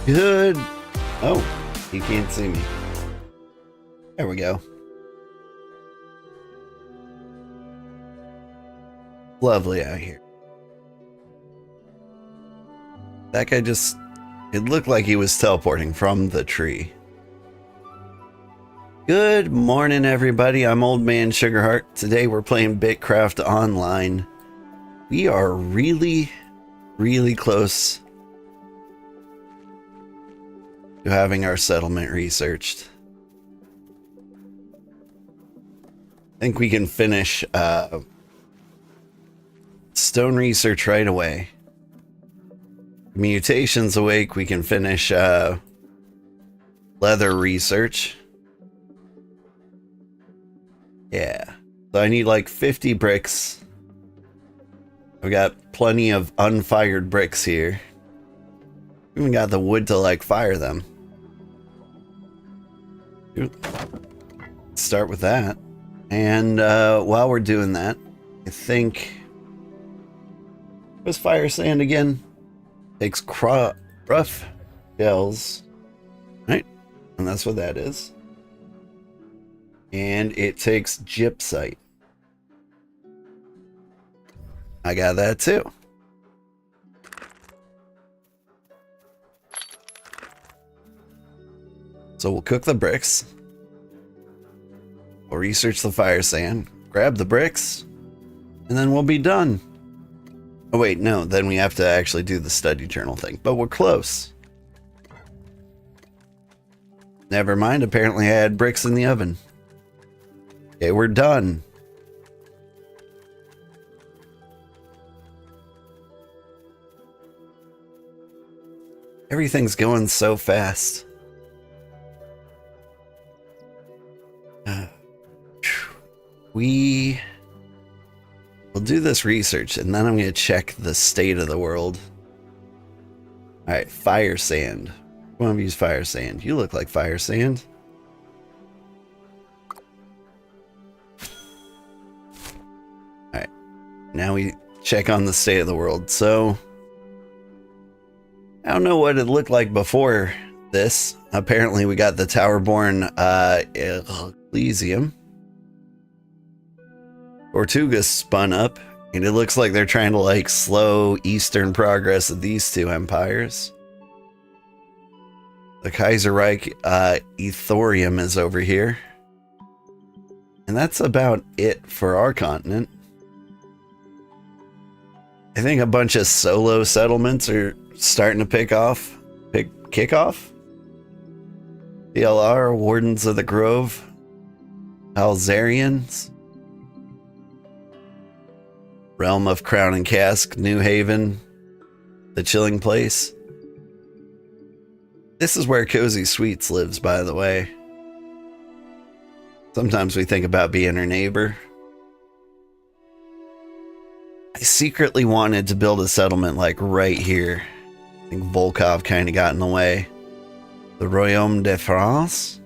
Good. Oh, you can't see me. There we go. Lovely out here. That guy just... It looked like he was teleporting from the tree. Good morning, everybody. I'm Old Man Sugarheart. Today we're playing BitCraft Online. We are really close to having our settlement researched. I think we can finish stone research right away. Mutations awake, we can finish leather research. Yeah. So I need like 50 bricks. I've got plenty of unfired bricks here. Even got the wood to like fire them. Start with that. And while we're doing that, I think... What's fire sand again? Takes rough shells. Right? And that's what that is. And it takes gypsite. I got that too. So we'll cook the bricks. We'll research the fire sand, grab the bricks, and then we'll be done. Oh wait, no, then we have to actually do the study journal thing, but we're close. Never mind, apparently I had bricks in the oven. Okay, we're done. Everything's going so fast. We'll do this research and then I'm going to check the state of the world. Alright, fire sand. We want to use fire sand. You look like fire sand. Alright, now we check on the state of the world. So, I don't know what it looked like before this. Apparently we got the Towerborn Elysium. Tortuga spun up, and it looks like they're trying to like slow eastern progress of these two empires. The Kaiserreich Ethorium is over here. And that's about it for our continent. I think a bunch of solo settlements are starting to kick off. DLR, Wardens of the Grove, Alzarians. Realm of Crown and Cask, New Haven, the Chilling Place. This is where Cozy Sweets lives, by the way. Sometimes we think about being her neighbor. I secretly wanted to build a settlement like right here. I think Volkov kind of got in the way. The Royaume de France.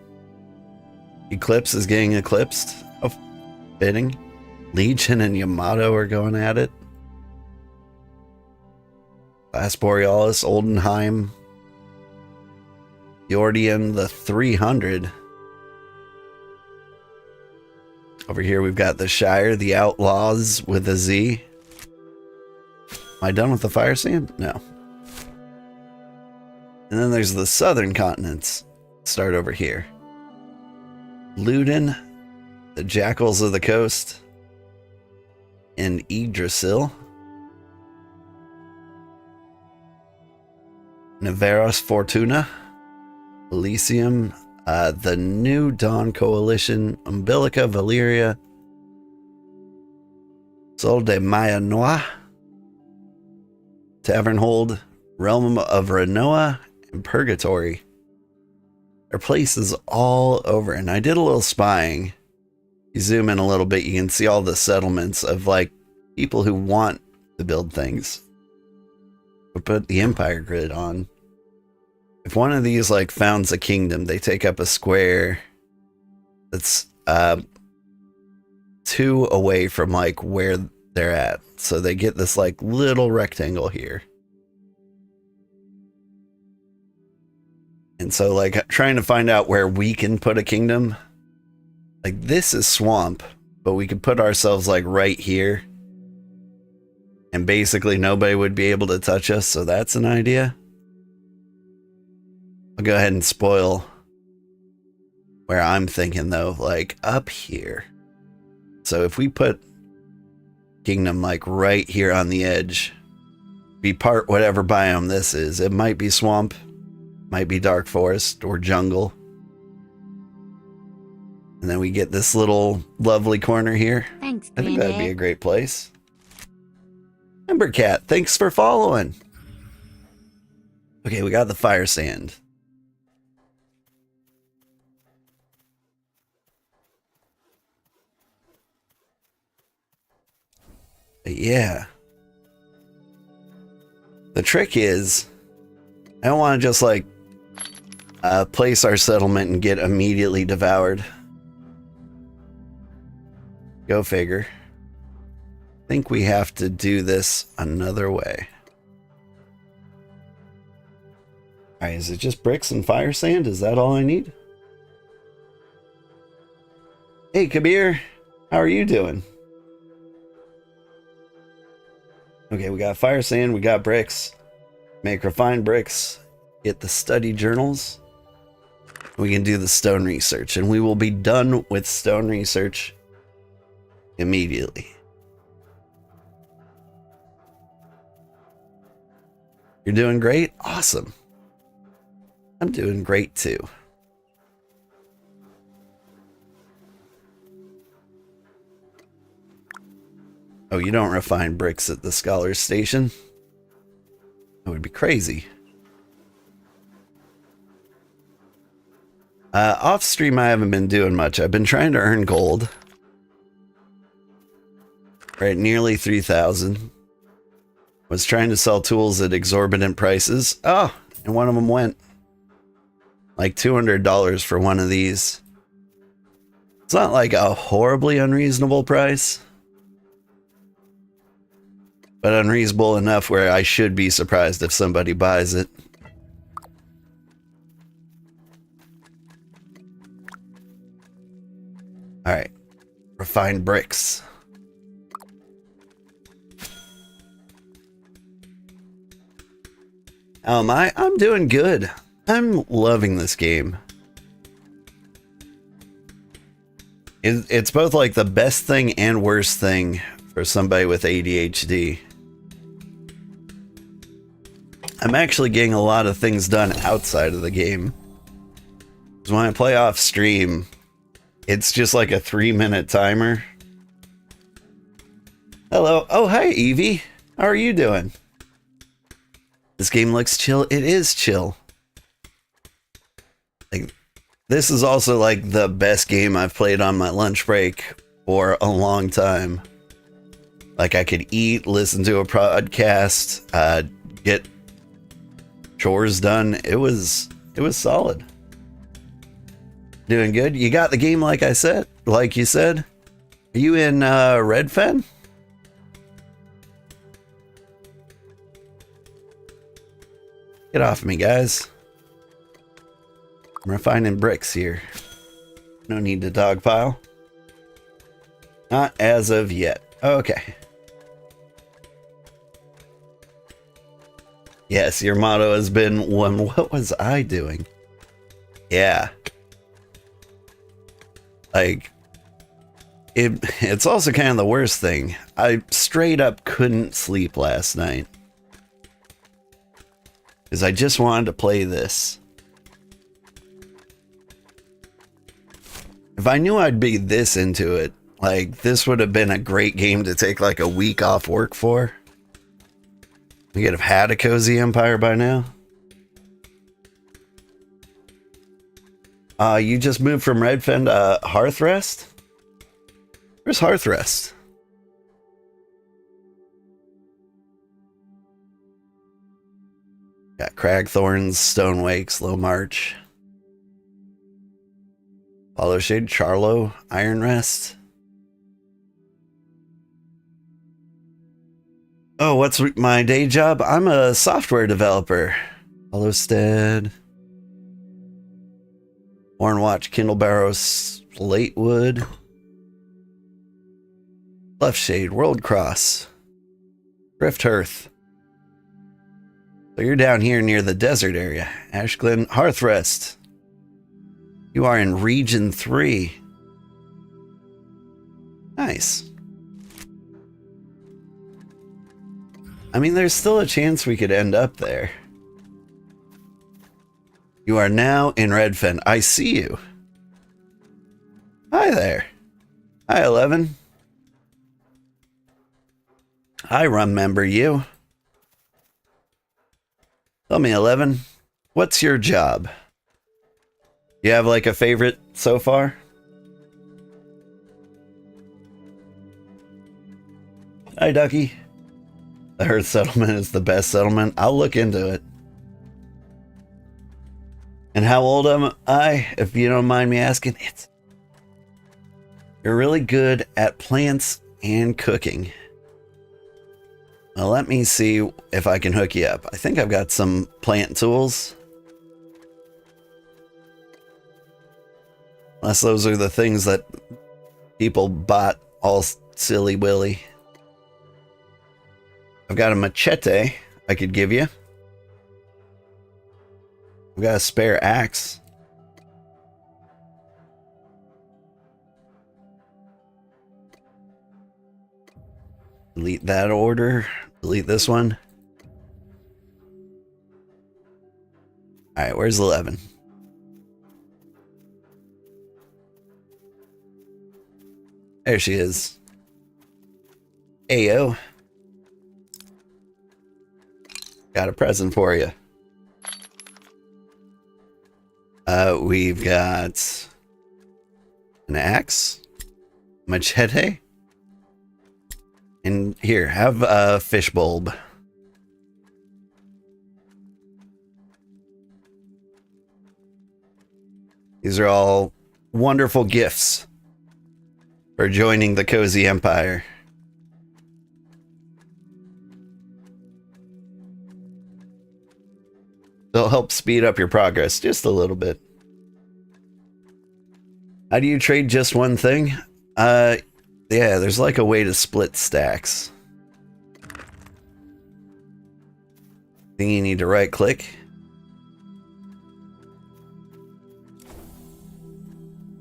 Eclipse is getting eclipsed. Oh, fitting. Legion and Yamato are going at it. Las Borealis, Oldenheim, Yordian, the 300. Over here we've got the Shire, the Outlaws with a Z. Am I done with the fire sand? No. And then there's the southern continents. Start over here. Luden, the Jackals of the Coast. And Yggdrasil. Navarros Fortuna. Elysium. The New Dawn Coalition. Umbilica, Valyria. Sol de Maya Noir. Tavernhold. Realm of Renoa. And Purgatory. There are places all over. And I did a little spying. You zoom in a little bit, you can see all the settlements of like people who want to build things. We'll put the empire grid on. If one of these like founds a kingdom, they take up a square that's 2 away from like where they're at. So they get this like little rectangle here. And so, like, trying to find out where we can put a kingdom. Like, this is swamp, but we could put ourselves, like, right here. And basically nobody would be able to touch us, so that's an idea. I'll go ahead and spoil where I'm thinking, though, like, up here. So if we put kingdom, like, right here on the edge, be part whatever biome this is. It might be swamp, might be dark forest, or jungle. And then we get this little lovely corner here. Thanks, I think that'd be a great place. Ember Cat, thanks for following. Okay, we got the fire sand. But yeah. The trick is, I don't want to just like place our settlement and get immediately devoured. Go figure. I think we have to do this another way. Alright, is it just bricks and fire sand? Is that all I need? Hey Kabir, how are you doing? Okay, we got fire sand, we got bricks. Make refined bricks. Get the study journals. We can do the stone research, and we will be done with stone research immediately. You're doing great? Awesome. I'm doing great too. Oh, you don't refine bricks at the Scholar's Station? That would be crazy. Off stream, I haven't been doing much. I've been trying to earn gold. We're at nearly 3,000. Was trying to sell tools at exorbitant prices. Oh, and one of them went. Like $200 for one of these. It's not like a horribly unreasonable price, but unreasonable enough where I should be surprised if somebody buys it. Alright. Refined bricks. How am I? I'm doing good. I'm loving this game. It's both like the best thing and worst thing for somebody with ADHD. I'm actually getting a lot of things done outside of the game. Because when I play off stream, it's just like a 3-minute timer. Hello. Oh, hi, Evie. How are you doing? This game looks chill. It is chill. Like, this is also like the best game I've played on my lunch break for a long time. Like, I could eat, listen to a podcast, get chores done. It was solid. Doing good. You got the game like I said, like you said. Are you in Redfen? Get off me, guys. I'm refining bricks here. No need to dogpile. Not as of yet. Okay. Yes, your motto has been one. What was I doing? Yeah. Like, it's also kind of the worst thing. I straight up couldn't sleep last night. Because I just wanted to play this. If I knew I'd be this into it, like, this would have been a great game to take like a week off work for. We could have had a cozy empire by now. You just moved from Redfen to Hearthrest? Where's Hearthrest? Got Cragthorns, Stonewakes, Low March, Hollow Shade, Charlo, Iron Rest. Oh, what's my day job? I'm a software developer. Hollowstead. Hornwatch, Kindlebarrow, Slatewood, Leftshade, World Cross, Rift Hearth. So you're down here near the desert area. Ashglen, Hearthrest. You are in Region 3. Nice. I mean, there's still a chance we could end up there. You are now in Redfen. I see you. Hi there. Hi, 11. I remember you. Tell me, 11, what's your job? You have like a favorite so far? Hi, Ducky. The Hearth settlement is the best settlement. I'll look into it. And how old am I, if you don't mind me asking? You're really good at plants and cooking. Well, let me see if I can hook you up. I think I've got some plant tools. Unless those are the things that people bought all silly-willy. I've got a machete I could give you. I've got a spare axe. Delete that order. Delete this one. Alright, where's 11? There she is. Ayo. Got a present for you. We've got an axe, machete, and here, have a fish bulb. These are all wonderful gifts for joining the Cozy Empire. They'll help speed up your progress just a little bit. How do you trade just one thing? Yeah, there's like a way to split stacks. Think you need to right click.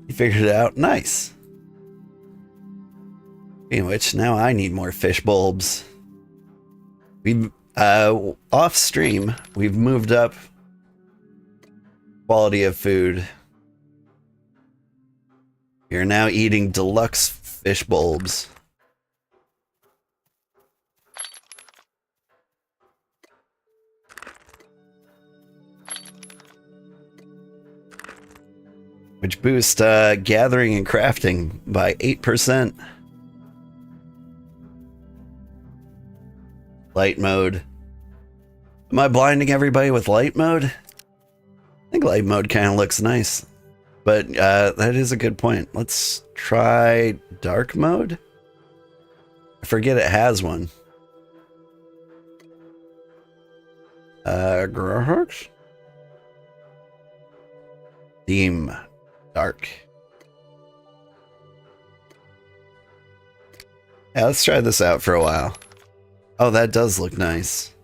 You figured it out. Nice. Speaking of which, now I need more fish bulbs. We've off stream, we've moved up quality of food. You're now eating deluxe fish bulbs. Which boost gathering and crafting by 8%. Light mode. Am I blinding everybody with light mode? I think light mode kind of looks nice. But that is a good point. Let's try dark mode. I forget it has one. Sugarheart? Theme. Dark. Yeah, let's try this out for a while. Oh, that does look nice.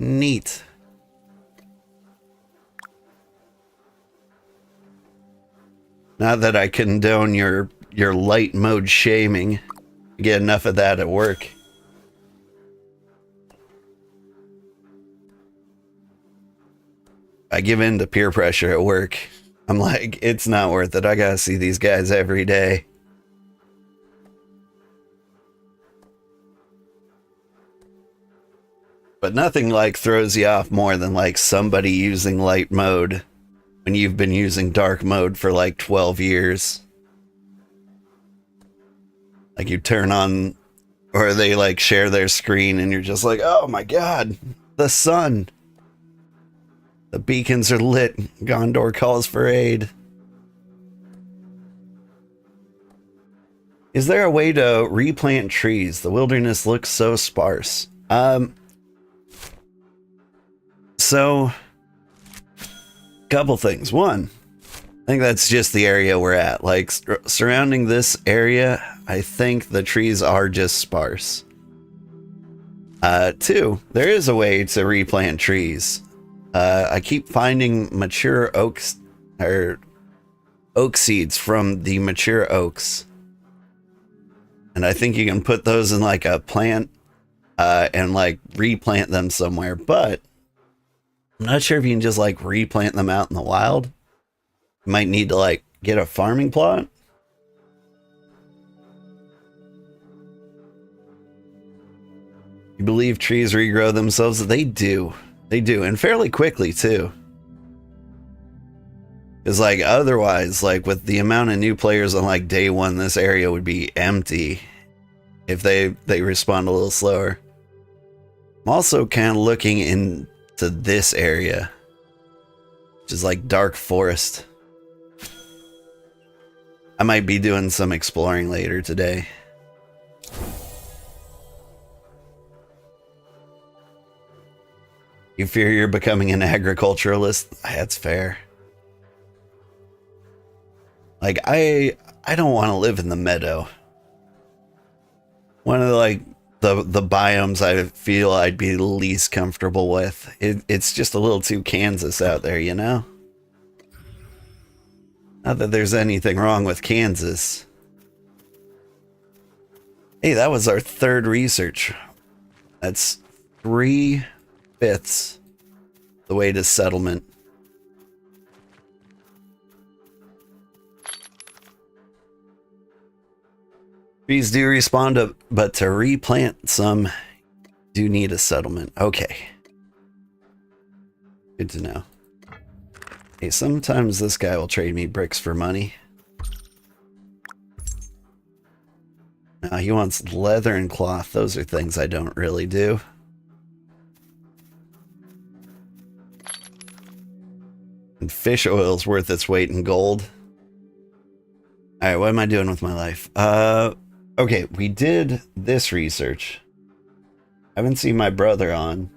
Neat. Not that I condone your light mode shaming. You get enough of that at work. I give in to peer pressure at work. I'm like, it's not worth it. I gotta see these guys every day. But nothing like throws you off more than like somebody using light mode when you've been using dark mode for like 12 years. Like you turn on, or they like share their screen and you're just like, oh my god, the sun. The beacons are lit. Gondor calls for aid. Is there a way to replant trees? The wilderness looks so sparse. so couple things. One, I think that's just the area we're at. Like surrounding this area, I think the trees are just sparse. Two, there is a way to replant trees. I keep finding mature oaks or oak seeds from the mature oaks. And I think you can put those in like a plant and like replant them somewhere. But I'm not sure if you can just like replant them out in the wild. You might need to like get a farming plot. You believe trees regrow themselves? They do. They do. And fairly quickly too. Because like otherwise, like with the amount of new players on like day one, this area would be empty if they respond a little slower. I'm also kind of looking into this area, which is like dark forest. I might be doing some exploring later today. You fear you're becoming an agriculturalist? That's fair. Like I don't want to live in the meadow. One of the biomes I feel I'd be least comfortable with. It's just a little too Kansas out there, you know? Not that there's anything wrong with Kansas. Hey, that was our third research. That's 3/5 the way to settlement. Trees do respond, but to replant some do need a settlement. Okay. Good to know. Hey, sometimes this guy will trade me bricks for money. Now he wants leather and cloth. Those are things I don't really do. And fish oil's worth its weight in gold. Alright, what am I doing with my life? Okay, we did this research. I haven't seen my brother on.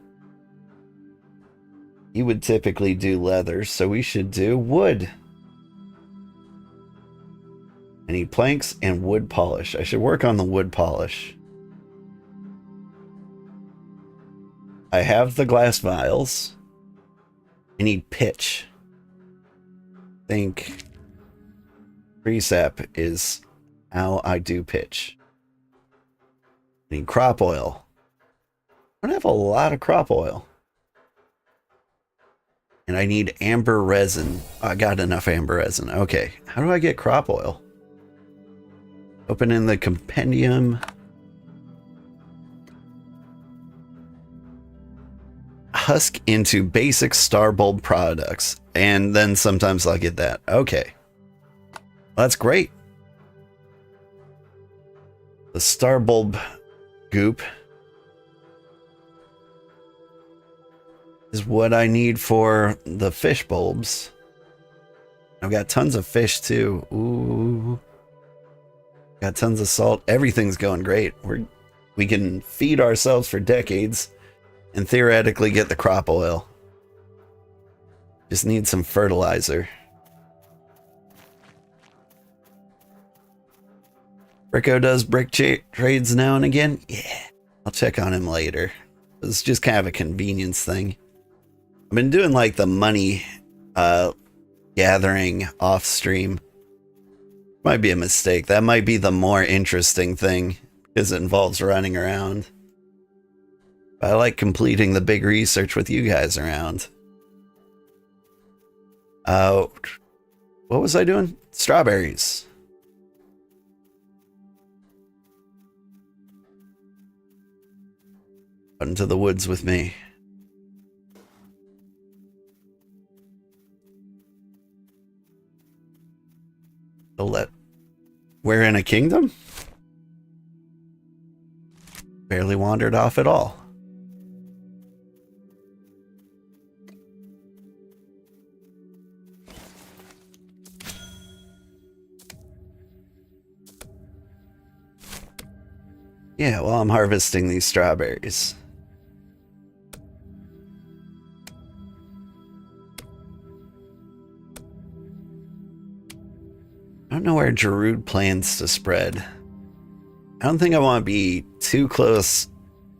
He would typically do leather, so we should do wood. I need planks and wood polish. I should work on the wood polish. I have the glass vials. I need pitch. I think precap is how I do pitch. I need crop oil. I don't have a lot of crop oil. And I need amber resin. I got enough amber resin. Okay. How do I get crop oil? Open in the compendium. Husk into basic star bulb products. And then sometimes I'll get that. Okay. Well, that's great. The star bulb goop is what I need for the fish bulbs. I've got tons of fish too. Ooh. Got tons of salt. Everything's going great. We can feed ourselves for decades and theoretically get the crop oil. Just need some fertilizer. Rico does brick trades now and again. Yeah, I'll check on him later. It's just kind of a convenience thing. I've been doing like the money gathering off stream. Might be a mistake. That might be the more interesting thing because it involves running around. But I like completing the big research with you guys around. What was I doing? Strawberries. Out into the woods with me. We're in a kingdom? Barely wandered off at all. Yeah, well, I'm harvesting these strawberries. I don't know where Giroud plans to spread. I don't think I want to be too close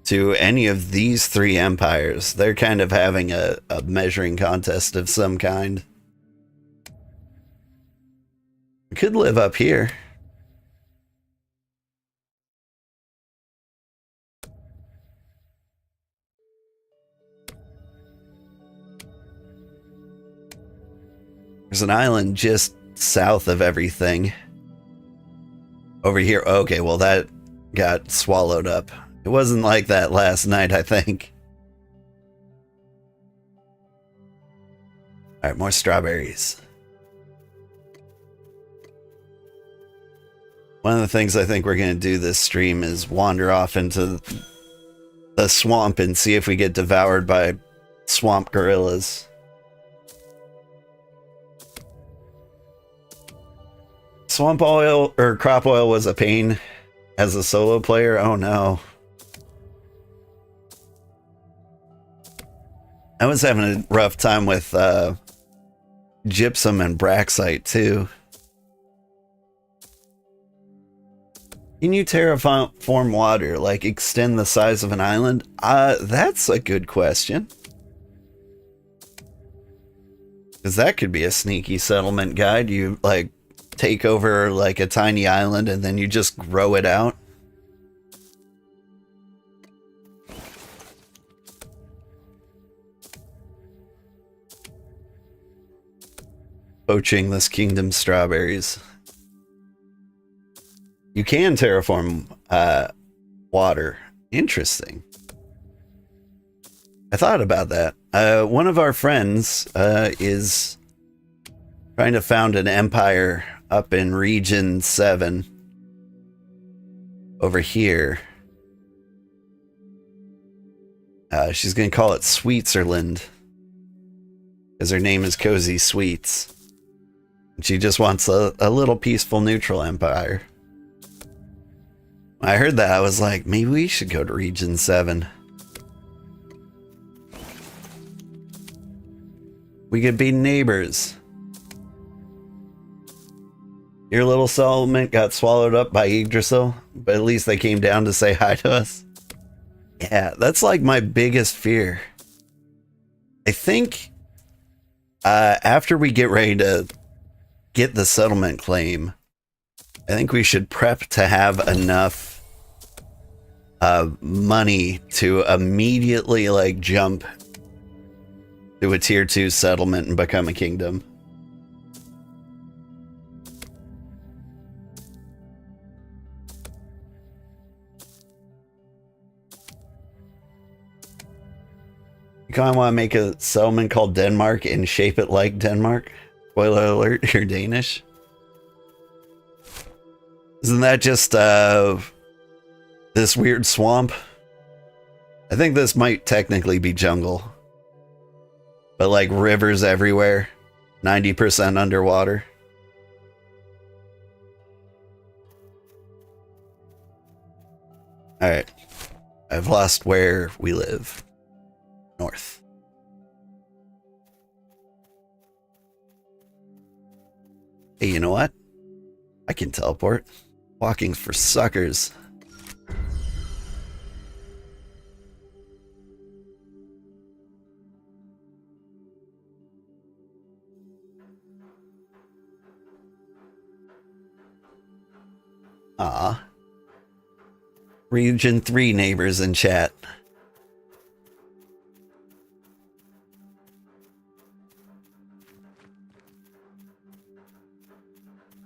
to any of these three empires. They're kind of having a measuring contest of some kind. I could live up here. There's an island just south of everything. Over here. Okay, well that got swallowed up. It wasn't like that last night, I think. Alright, more strawberries. One of the things I think we're going to do this stream is wander off into the swamp and see if we get devoured by swamp gorillas. Swamp oil or crop oil was a pain as a solo player. Oh no. I was having a rough time with gypsum and braxite too. Can you terraform water, like extend the size of an island? That's a good question. Because that could be a sneaky settlement guide. You like take over like a tiny island and then you just grow it out. Poaching this kingdom's strawberries. You can terraform water. Interesting. I thought about that. One of our friends is trying to found an empire up in Region 7 over here. She's going to call it Sweetserland because her name is Cozy Sweets. She just wants a little peaceful neutral empire. When I heard that, I was like, maybe we should go to Region 7. We could be neighbors. Your little settlement got swallowed up by Yggdrasil, but at least they came down to say hi to us. Yeah, that's like my biggest fear. I think after we get ready to get the settlement claim, I think we should prep to have enough money to immediately like jump to a tier 2 settlement and become a kingdom. You kind of want to make a settlement called Denmark and shape it like Denmark? Spoiler alert, you're Danish. Isn't that just this weird swamp? I think this might technically be jungle. But like rivers everywhere, 90% underwater. Alright, I've lost where we live. North. Hey, you know what? I can teleport. Walking's for suckers. Ah. Region 3 neighbors in chat.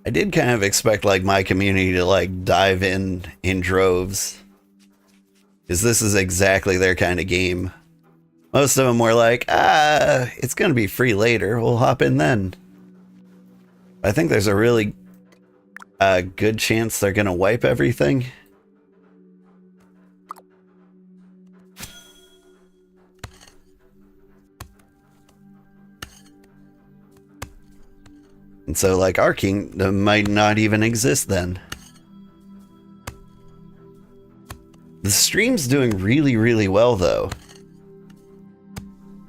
I did kind of expect like my community to like dive in droves, because this is exactly their kind of game. Most of them were like, it's gonna be free later, we'll hop in then. I think there's a really good chance they're gonna wipe everything. And so, like, our kingdom might not even exist then. The stream's doing really, really well, though.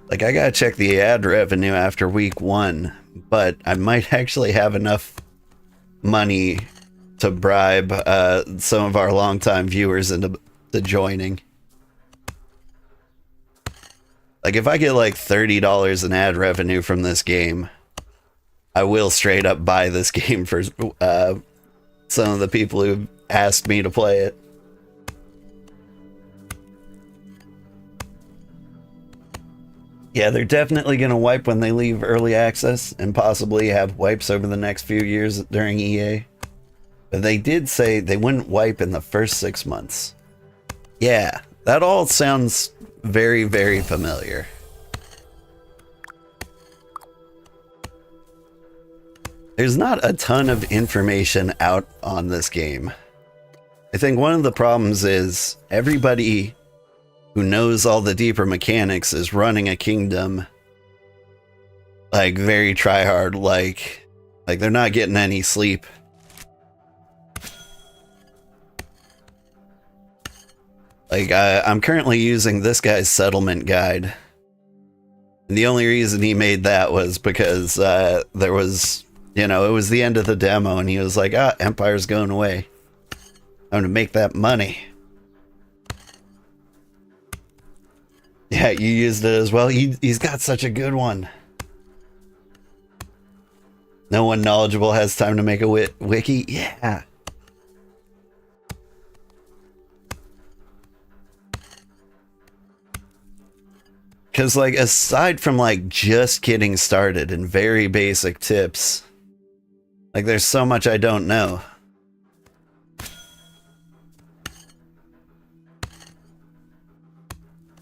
Like, I gotta check the ad revenue after week 1, but I might actually have enough money to bribe some of our longtime viewers into joining. Like, if I get like $30 in ad revenue from this game, I will straight up buy this game for some of the people who asked me to play it. Yeah, they're definitely going to wipe when they leave early access and possibly have wipes over the next few years during EA. But they did say they wouldn't wipe in the first 6 months. Yeah, that all sounds very, very familiar. There's not a ton of information out on this game. I think one of the problems is everybody who knows all the deeper mechanics is running a kingdom like very try-hard, like they're not getting any sleep. Like, I'm currently using this guy's settlement guide. And the only reason he made that was because there was, you know, it was the end of the demo and he was like, Empire's going away. I'm gonna make that money. Yeah, you used it as well. He's got such a good one. No one knowledgeable has time to make a wiki? Yeah. Because, like, aside from, like, just getting started and very basic tips, like, there's so much I don't know.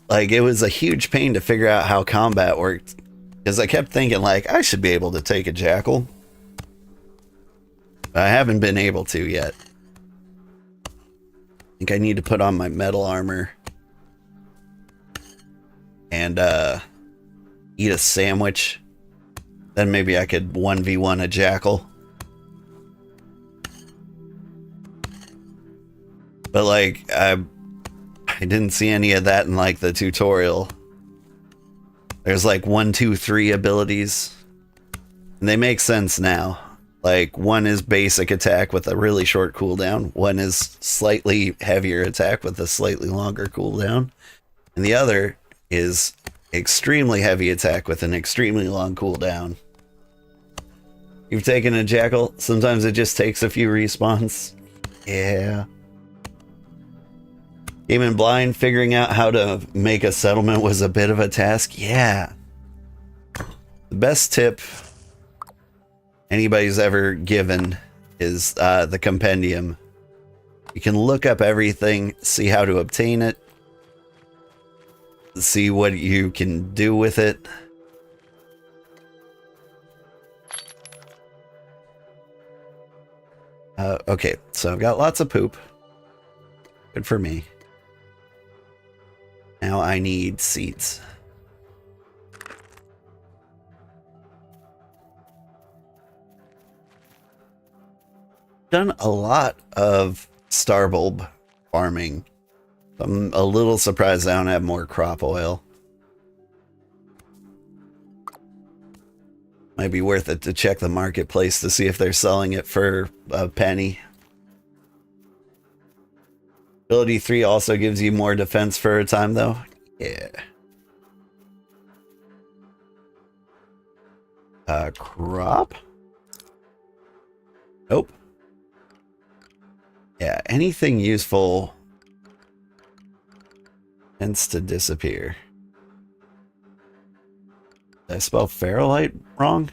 Like, it was a huge pain to figure out how combat worked. Because I kept thinking, like, I should be able to take a jackal. But I haven't been able to yet. I think I need to put on my metal armor. And, eat a sandwich. Then maybe I could 1v1 a jackal. But, like, I didn't see any of that in, like, the tutorial. There's, like, 1, 2, 3 abilities. And they make sense now. Like, one is basic attack with a really short cooldown. One is slightly heavier attack with a slightly longer cooldown. And the other is extremely heavy attack with an extremely long cooldown. You've taken a jackal. Sometimes it just takes a few respawns. Yeah. Game in blind, figuring out how to make a settlement was a bit of a task. Yeah. The best tip anybody's ever given is the compendium. You can look up everything, see how to obtain it, see what you can do with it. Okay, so I've got lots of poop. Good for me. Now I need seeds. Done a lot of star bulb farming. I'm a little surprised I don't have more crop oil. Might be worth it to check the marketplace to see if they're selling it for a penny. Ability 3 also gives you more defense for a time, though. Yeah. Crop? Nope. Yeah, anything useful tends to disappear. Did I spell ferrolite wrong?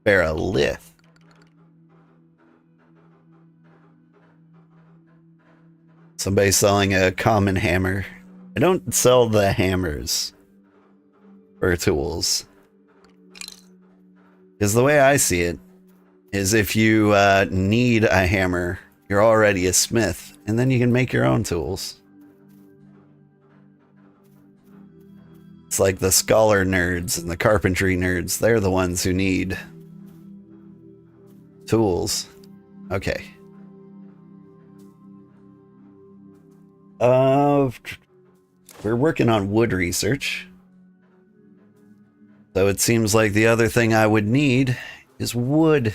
Ferrolith. Somebody selling a common hammer. I don't sell the hammers for tools. Because the way I see it is if you need a hammer, you're already a smith, and then you can make your own tools. It's like the scholar nerds and the carpentry nerds. They're the ones who need tools. Okay. We're working on wood research. So it seems like the other thing I would need is wood.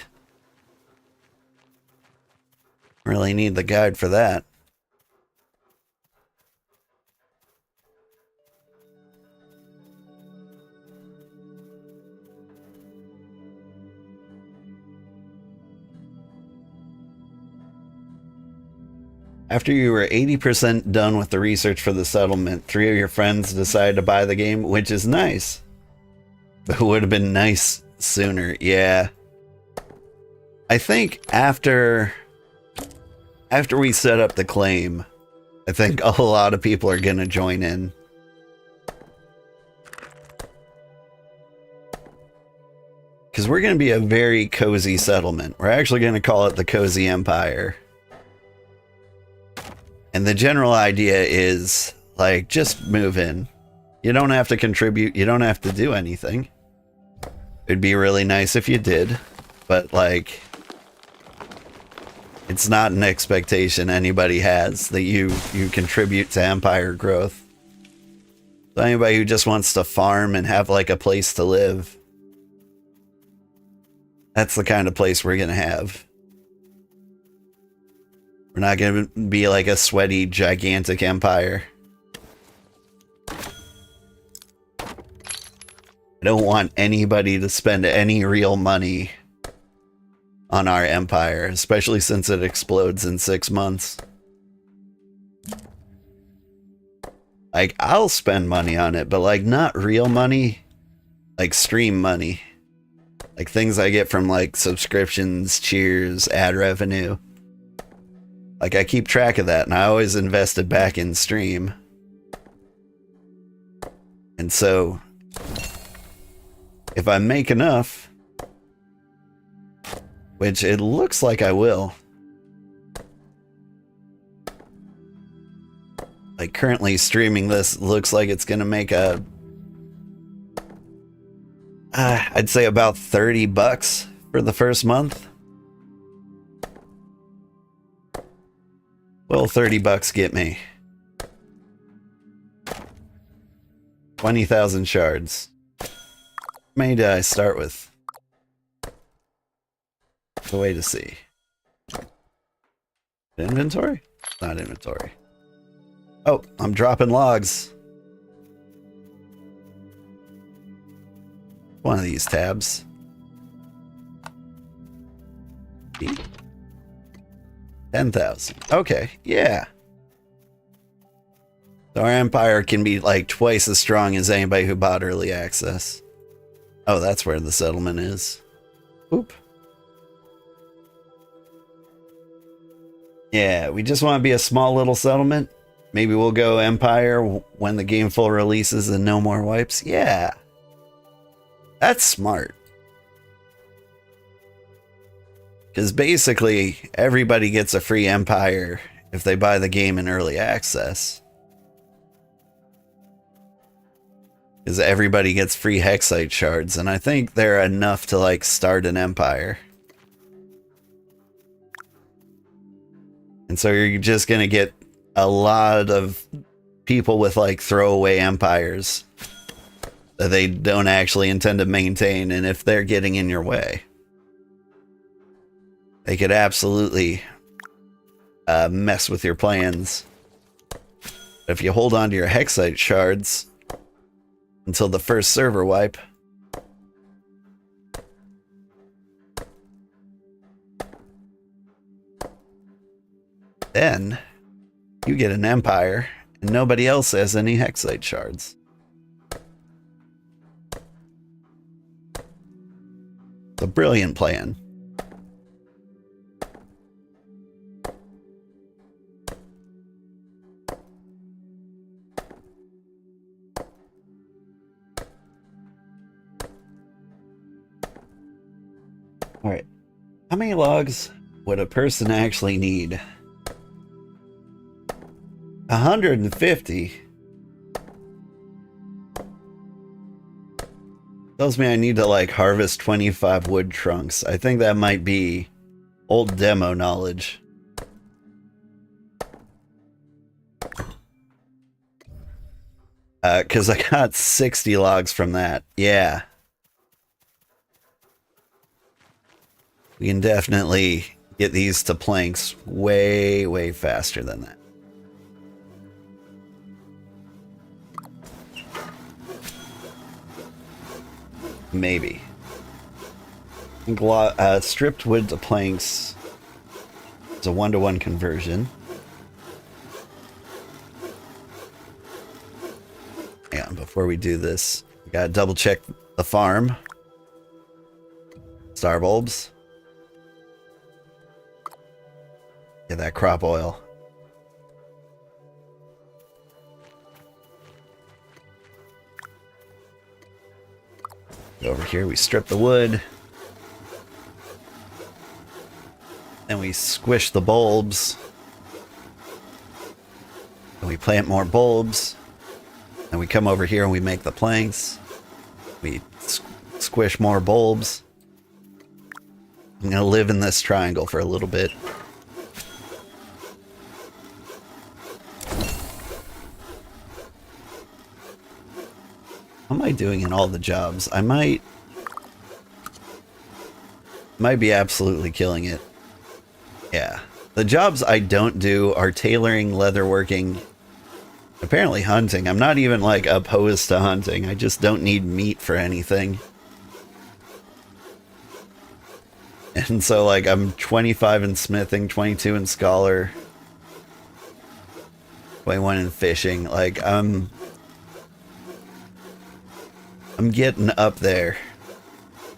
Really need the guide for that. After you were 80% done with the research for the settlement, 3 of your friends decided to buy the game, which is nice. But it would have been nice sooner, yeah. I think after we set up the claim, I think a lot of people are gonna join in. Because we're gonna be a very cozy settlement. We're actually gonna call it the Cozy Empire. And the general idea is, like, just move in. You don't have to contribute. You don't have to do anything. It'd be really nice if you did. But, like, it's not an expectation anybody has that you contribute to empire growth. So anybody who just wants to farm and have, like, a place to live, that's the kind of place we're going to have. We're not going to be like a sweaty, gigantic empire. I don't want anybody to spend any real money on our empire, especially since it explodes in 6 months. Like, I'll spend money on it, but, like, not real money. Like, stream money. Like, things I get from, like, subscriptions, cheers, ad revenue. Like, I keep track of that, and I always invest it back in stream. And so, if I make enough, which it looks like I will. Like, currently streaming this looks like it's gonna make a... I'd say about $30 for the first month. Well, $30 get me 20,000 shards. How many did I start with? The way to see. Inventory? Not inventory. Oh, I'm dropping logs. One of these tabs. 10,000. Okay, yeah. So our empire can be like twice as strong as anybody who bought early access. Oh, that's where the settlement is. Oop. Yeah, we just want to be a small little settlement. Maybe we'll go empire when the game full releases and no more wipes. Yeah. That's smart. Because basically, everybody gets a free empire if they buy the game in early access. Because everybody gets free hexite shards, and I think they're enough to, like, start an empire. And so you're just going to get a lot of people with, like, throwaway empires that they don't actually intend to maintain, and if they're getting in your way, they could absolutely mess with your plans. If you hold on to your hexite shards until the first server wipe, then you get an empire and nobody else has any hexite shards. It's a brilliant plan. All right, how many logs would a person actually need? 150. Tells me I need to, like, harvest 25 wood trunks. I think that might be old demo knowledge. Because I got 60 logs from that. Yeah. We can definitely get these to planks way, way faster than that. Maybe. Stripped wood to planks is a 1-to-1 conversion. Hang on, before we do this, we gotta double check the farm. Star bulbs. Get that crop oil. Go over here, we strip the wood. Then we squish the bulbs. And we plant more bulbs. And we come over here and we make the planks. We squish more bulbs. I'm gonna live in this triangle for a little bit. How am I doing in all the jobs? I might be absolutely killing it. Yeah. The jobs I don't do are tailoring, leatherworking, apparently hunting. I'm not even like opposed to hunting. I just don't need meat for anything. And so like I'm 25 in smithing, 22 in scholar, 21 in fishing. Like I'm getting up there.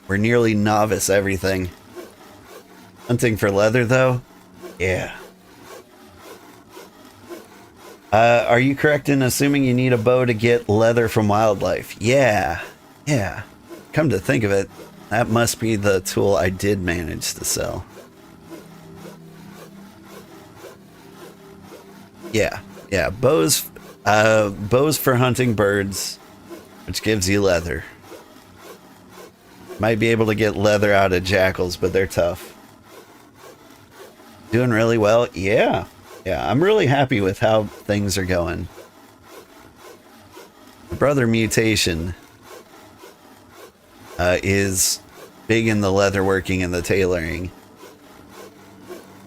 We're nearly novice everything. Hunting for leather though? Yeah. Are you correct in assuming you need a bow to get leather from wildlife? Yeah. Yeah. Come to think of it, that must be the tool I did manage to sell. Yeah. Yeah. Bows for hunting birds, which gives you leather. Might be able to get leather out of jackals, but they're tough. Doing really well? Yeah. Yeah, I'm really happy with how things are going. Brother Mutation is big in the leatherworking and the tailoring.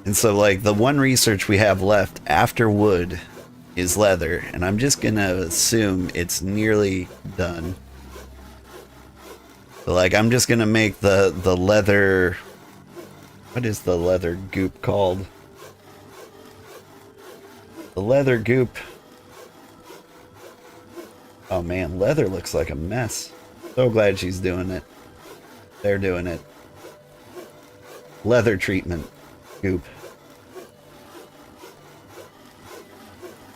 And so, like, the one research we have left after wood is leather, and I'm just gonna assume it's nearly done. So, like, I'm just gonna make the leather... What is the leather goop called? The leather goop. Oh man, leather looks like a mess. So glad she's doing it. They're doing it. Leather treatment goop.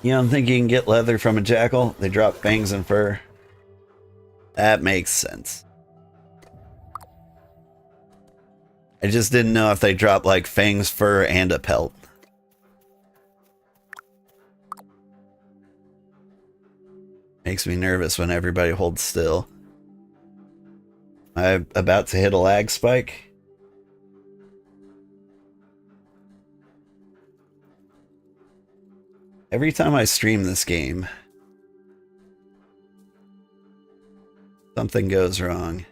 You don't think you can get leather from a jackal? They drop fangs and fur. That makes sense. I just didn't know if they drop like fangs, fur, and a pelt. Makes me nervous when everybody holds still. I'm about to hit a lag spike. Every time I stream this game, something goes wrong.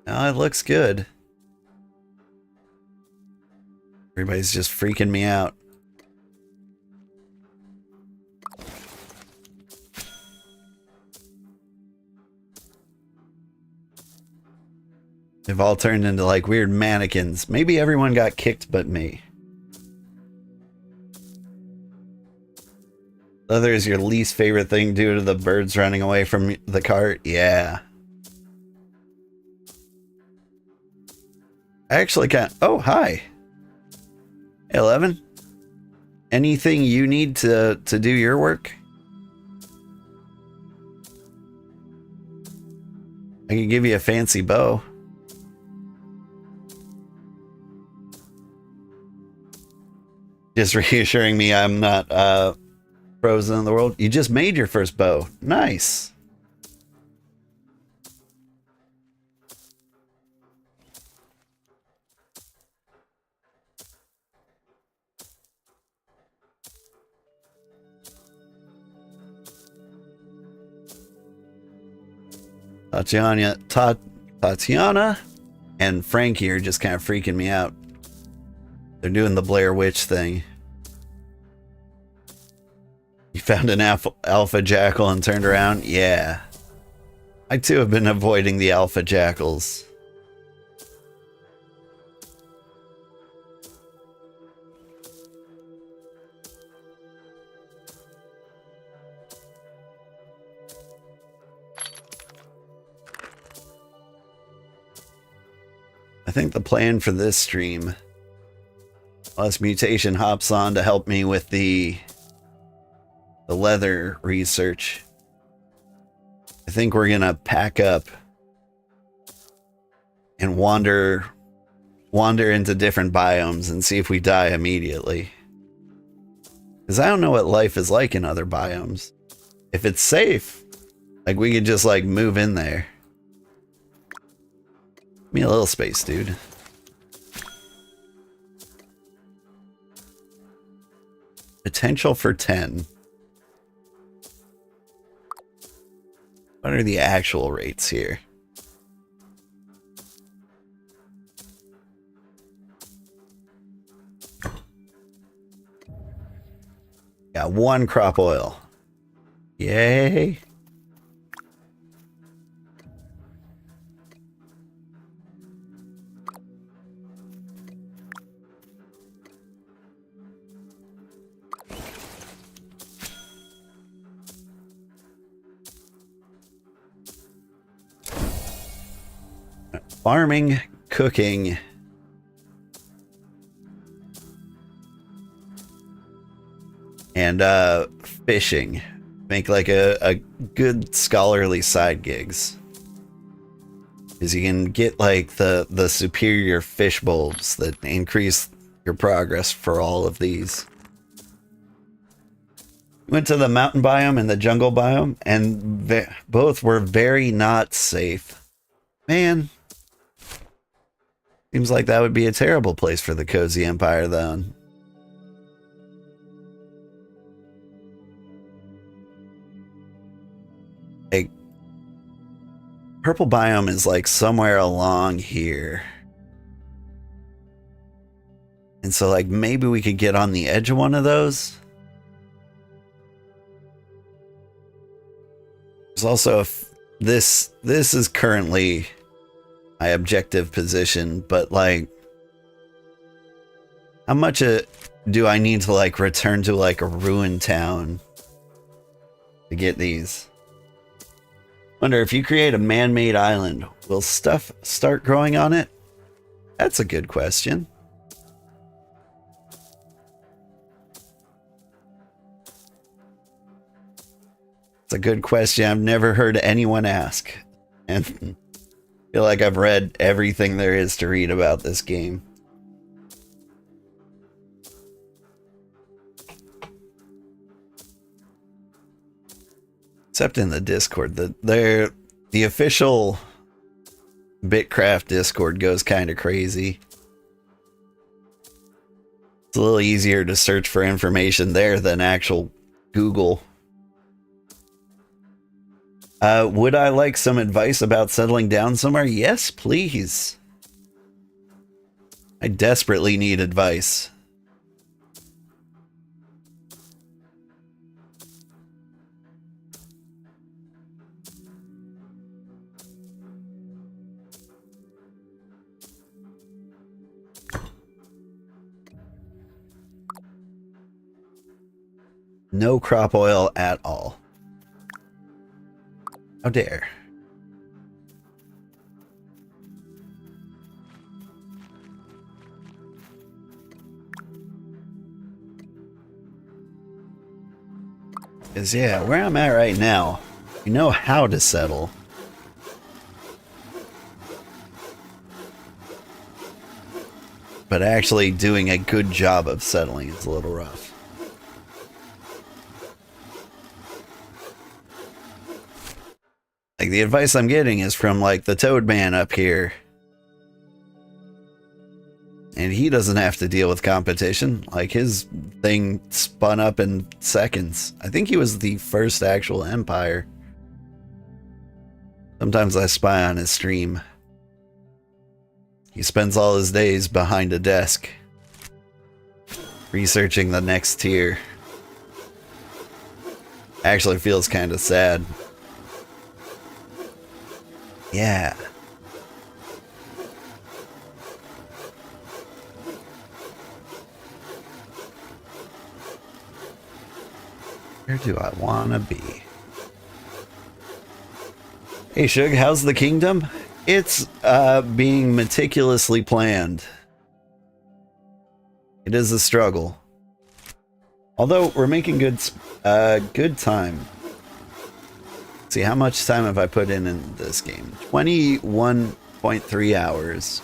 Oh, it looks good. Everybody's just freaking me out. They've all turned into like weird mannequins. Maybe everyone got kicked but me. Leather is your least favorite thing due to the birds running away from the cart? Yeah. I actually can't. Oh, hi. Hey, 11. Anything you need to do your work? I can give you a fancy bow. Just reassuring me I'm not frozen in the world. You just made your first bow. Nice. Tatiana and Frankie are just kind of freaking me out. They're doing the Blair Witch thing. You found an alpha jackal and turned around? Yeah. I too have been avoiding the alpha jackals. I think the plan for this stream, unless Mutation hops on to help me with the leather research, I think we're gonna pack up and wander into different biomes and see if we die immediately. Because I don't know what life is like in other biomes. If it's safe, like we could just like move in there. Give me a little space, dude. Potential for 10. What are the actual rates here? Got 1 crop oil. Yay. Farming, cooking, and fishing make like a good scholarly side gigs, because you can get like the superior fish bulbs that increase your progress for all of these. Went to the mountain biome and the jungle biome, and both were very not safe. Man. Seems like that would be a terrible place for the Cozy Empire, though. A purple biome is like somewhere along here. And so like maybe we could get on the edge of one of those. There's also this is currently my objective position, but like how much do I need to like return to like a ruined town to get these? Wonder if you create a man-made island, will stuff start growing on it? That's a good question. It's a good question I've never heard anyone ask, and feel like I've read everything there is to read about this game. Except in the Discord. The official BitCraft Discord goes kind of crazy. It's a little easier to search for information there than actual Google. Would I like some advice about settling down somewhere? Yes, please. I desperately need advice. No crop oil at all. How dare. Because, yeah, where I'm at right now, you know how to settle. But actually doing a good job of settling is a little rough. Like, the advice I'm getting is from, like, the Toad Man up here. And he doesn't have to deal with competition. Like, his thing spun up in seconds. I think he was the first actual empire. Sometimes I spy on his stream. He spends all his days behind a desk, researching the next tier. Actually feels kind of sad. Yeah. Where do I want to be? Hey, Shug, how's the kingdom? It's being meticulously planned. It is a struggle. Although we're making good time. Let's see, how much time have I put in this game? 21.3 hours.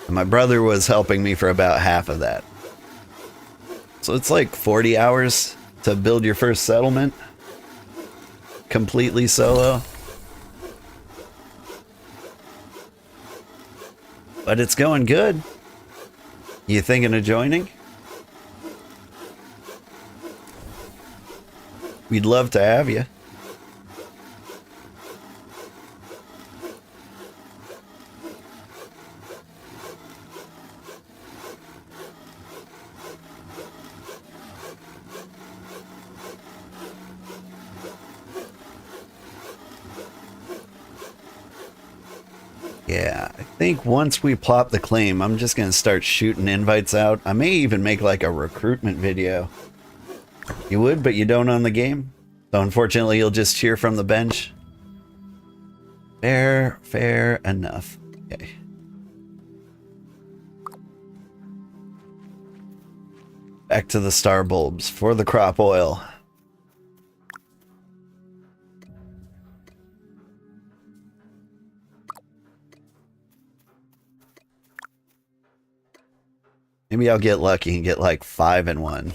And my brother was helping me for about half of that. So it's like 40 hours to build your first settlement. Completely solo. But it's going good. You thinking of joining? We'd love to have you. Yeah, I think once we plop the claim, I'm just going to start shooting invites out. I may even make like a recruitment video. You would, but you don't own the game. So unfortunately, you'll just cheer from the bench. Fair enough. Okay. Back to the star bulbs for the crop oil. Maybe I'll get lucky and get like 5 in one.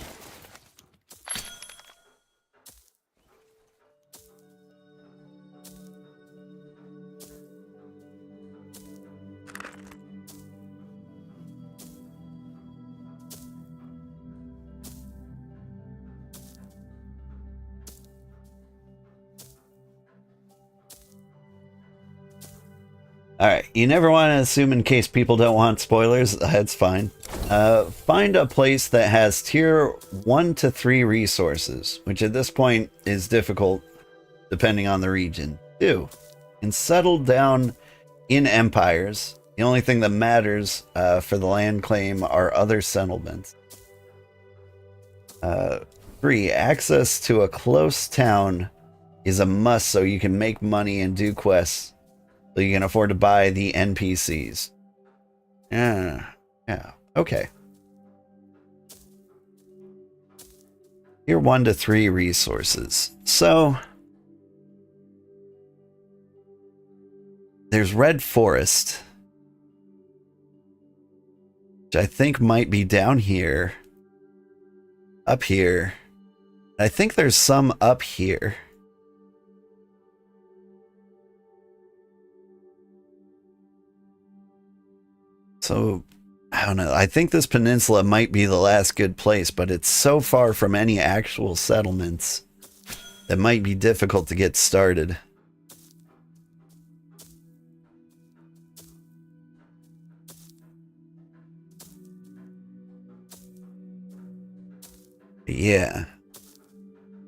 Alright, you never want to assume in case people don't want spoilers. That's fine. Find a place that has tier 1 to 3 resources, which at this point is difficult depending on the region. 2. And settle down in empires. The only thing that matters for the land claim are other settlements. 3. Access to a close town is a must so you can make money and do quests. So you can afford to buy the NPCs. Yeah, okay. Here 1 to 3 resources. So there's Red Forest, which I think might be down here, up here. I think there's some up here. So, I don't know. I think this peninsula might be the last good place, but it's so far from any actual settlements that might be difficult to get started. Yeah.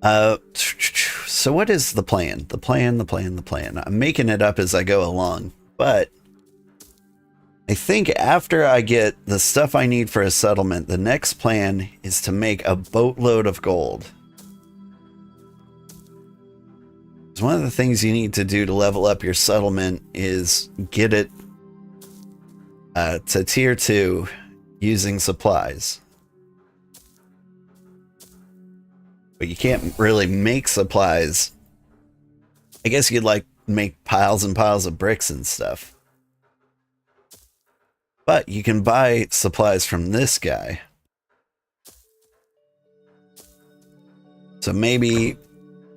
So what is the plan? The plan. I'm making it up as I go along, but I think after I get the stuff I need for a settlement, the next plan is to make a boatload of gold. Because one of the things you need to do to level up your settlement is get it to tier 2 using supplies. But you can't really make supplies. I guess you'd like make piles and piles of bricks and stuff. But you can buy supplies from this guy. So maybe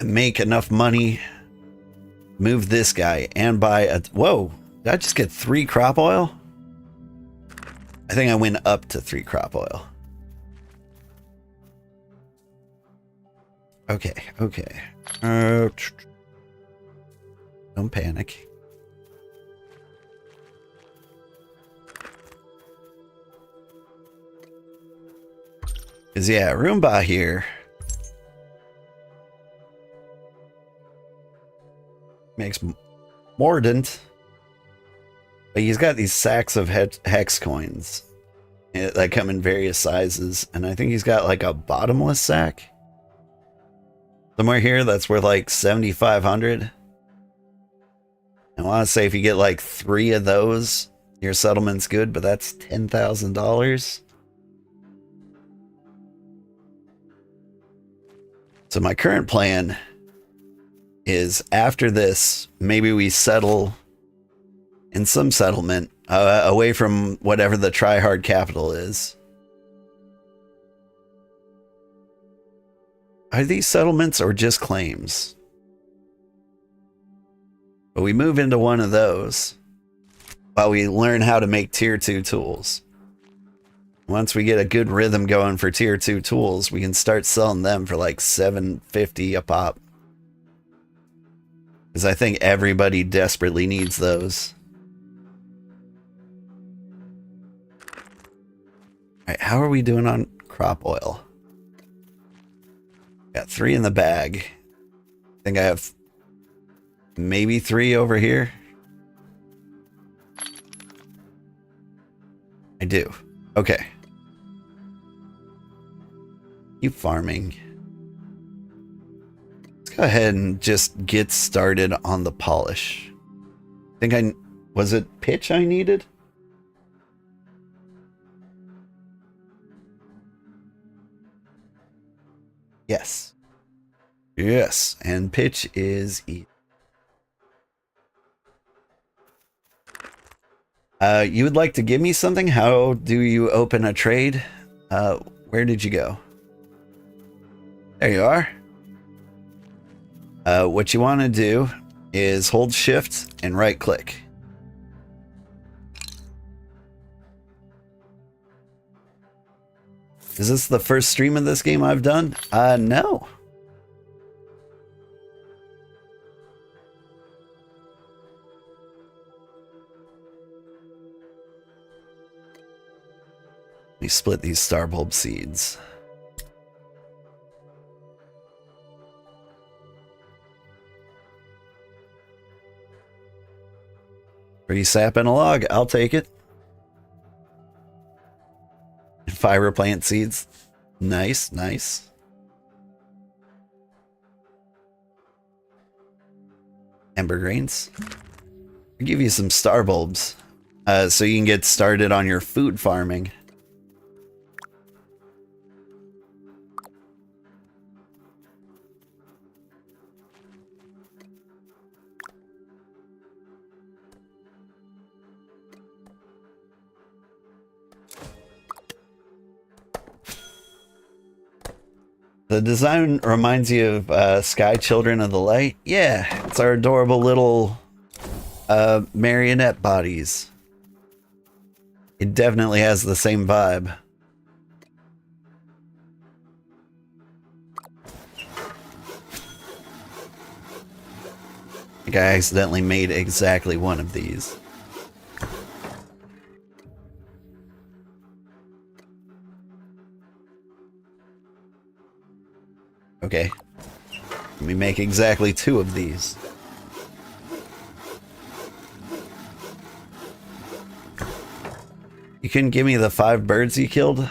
make enough money, move this guy, and buy a... Whoa, did I just get 3 crop oil? I think I went up to 3 crop oil. Okay. Don't panic. Because, yeah, Roomba here makes mordant. But he's got these sacks of hex coins that come in various sizes. And I think he's got like a bottomless sack somewhere here that's worth like 7,500. I want to say if you get like 3 of those, your settlement's good, but that's $10,000. So my current plan is after this, maybe we settle in some settlement away from whatever the try-hard capital is. Are these settlements or just claims? But we move into one of those while we learn how to make tier 2 tools. Once we get a good rhythm going for tier 2 tools, we can start selling them for like $750 a pop. Because I think everybody desperately needs those. Alright, how are we doing on crop oil? Got 3 in the bag. I think I have maybe 3 over here. I do. Okay. Keep farming. Let's go ahead and just get started on the polish. I think was it pitch I needed? Yes. Yes, and pitch is E. You would like to give me something? How do you open a trade? Where did you go? There you are. What you want to do is hold shift and right click. Is this the first stream of this game I've done? No. Let me split these star bulb seeds. Free sap and a log. I'll take it. Fiber plant seeds. Nice, nice. Ember grains. I'll give you some star bulbs so you can get started on your food farming. The design reminds you of Sky Children of the Light. Yeah, it's our adorable little marionette bodies. It definitely has the same vibe. I think I accidentally made exactly one of these. Okay. Let me make exactly 2 of these. You couldn't give me the 5 birds you killed?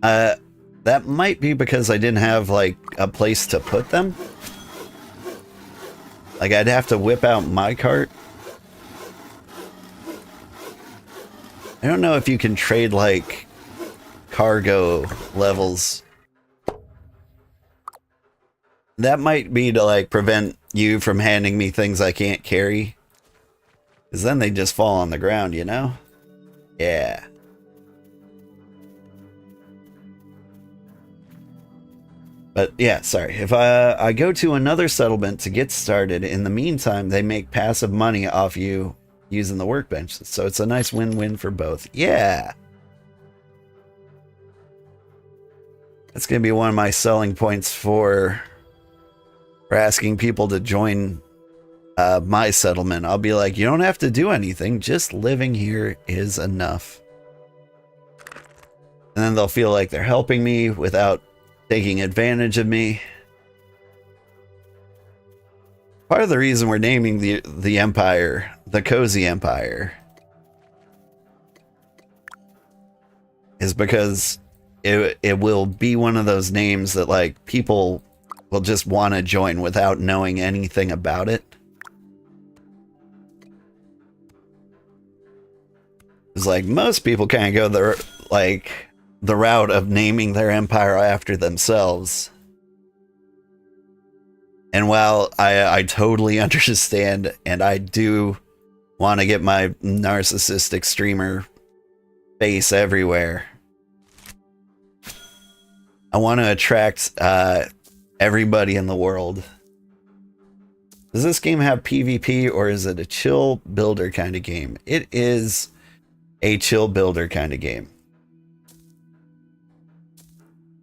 That might be because I didn't have, like, a place to put them. Like, I'd have to whip out my cart. I don't know if you can trade, like, cargo levels. That might be to, like, prevent you from handing me things I can't carry. Because then they just fall on the ground, you know? Yeah. But, yeah, sorry. If I go to another settlement to get started, in the meantime, they make passive money off you using the workbench. So it's a nice win-win for both. Yeah! That's going to be one of my selling points for asking people to join my settlement. I'll be like, you don't have to do anything. Just living here is enough. And then they'll feel like they're helping me without taking advantage of me. Part of the reason we're naming the empire the Cozy Empire is because it will be one of those names that like people will just want to join without knowing anything about it. It's like most people kind of go the route of naming their empire after themselves. And while I totally understand, and I do want to get my narcissistic streamer face everywhere, I want to attract everybody in the world. Does this game have PvP, or is it a chill builder kind of game? It is a chill builder kind of game.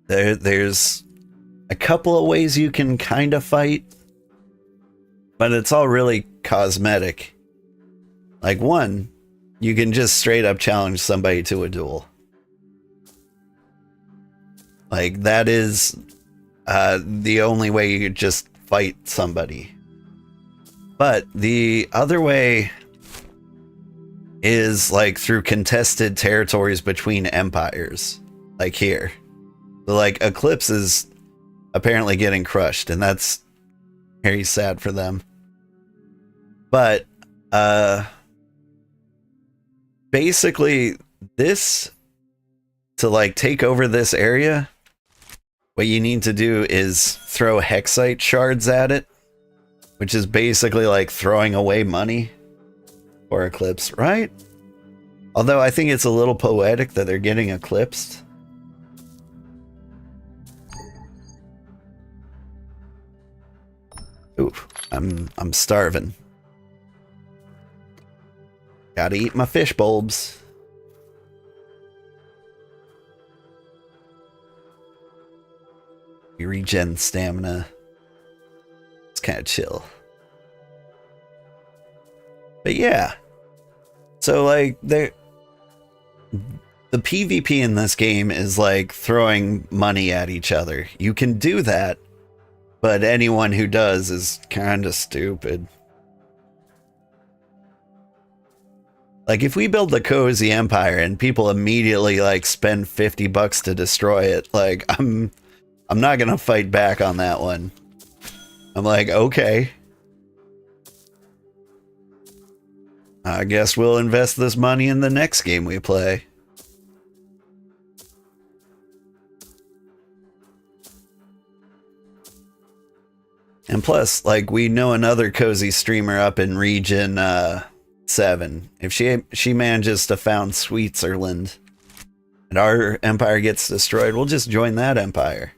There's a couple of ways you can kind of fight, but it's all really cosmetic. Like one, you can just straight up challenge somebody to a duel. Like that is the only way you could just fight somebody. But the other way is like through contested territories between empires, like here. So like Eclipse is apparently getting crushed, and that's very sad for them. But basically this, to like take over this area, what you need to do is throw Hexite shards at it, which is basically like throwing away money for Eclipse, right? Although I think it's a little poetic that they're getting eclipsed. Ooh, I'm starving. Gotta eat my fish bulbs. You regen stamina. It's kind of chill. But yeah. So like the PvP in this game is like throwing money at each other. You can do that, but anyone who does is kind of stupid. Like if we build the Cozy Empire and people immediately like spend $50 to destroy it, like I'm not gonna fight back on that one. I'm like, okay, I guess we'll invest this money in the next game we play. And plus, like, we know another cozy streamer up in region 7. If she manages to found Switzerland and our empire gets destroyed, we'll just join that empire.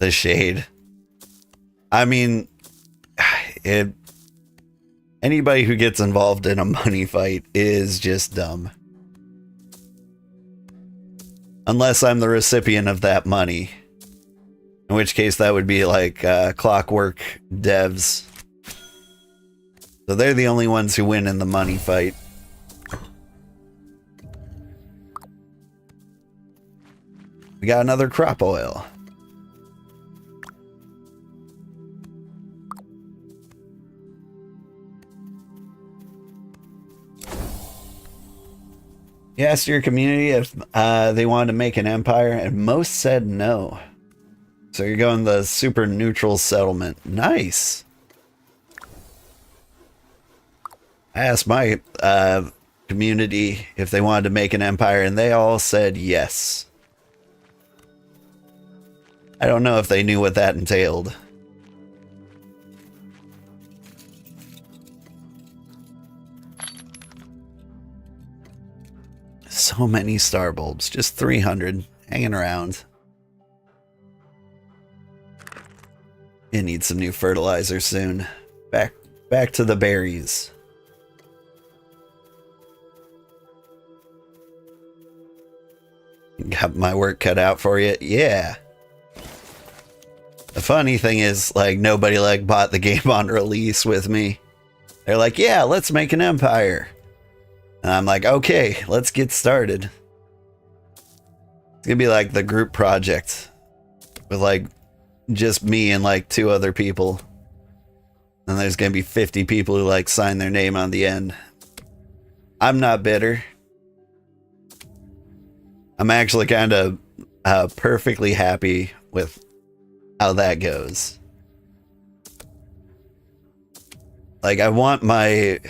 The shade. I mean, anybody who gets involved in a money fight is just dumb. Unless I'm the recipient of that money. In which case that would be like Clockwork devs. So they're the only ones who win in the money fight. We got another crop oil. You asked your community if they wanted to make an empire, and most said no. So you're going the super neutral settlement. Nice. I asked my community if they wanted to make an empire, and they all said yes. I don't know if they knew what that entailed. So many star bulbs, just 300 hanging around. You need some new fertilizer soon. Back to the berries. Got my work cut out for you? Yeah. The funny thing is, like, nobody like bought the game on release with me. They're like, yeah, let's make an empire. And I'm like, okay, let's get started. It's gonna be like the group project with like just me and like 2 other people. And there's gonna be 50 people who like sign their name on the end. I'm not bitter. I'm actually kind of perfectly happy with how that goes. Like I want my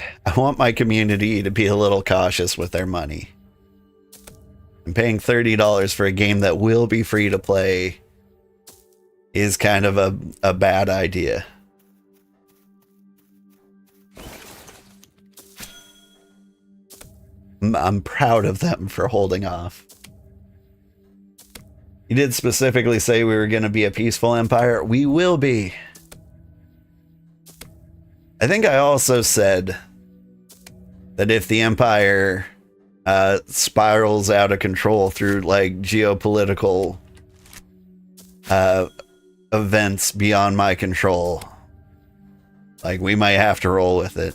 community to be a little cautious with their money. And paying $30 for a game that will be free to play is kind of a bad idea. I'm proud of them for holding off. You did specifically say we were going to be a peaceful empire. We will be. I think I also said that if the empire spirals out of control through like geopolitical events beyond my control, like we might have to roll with it.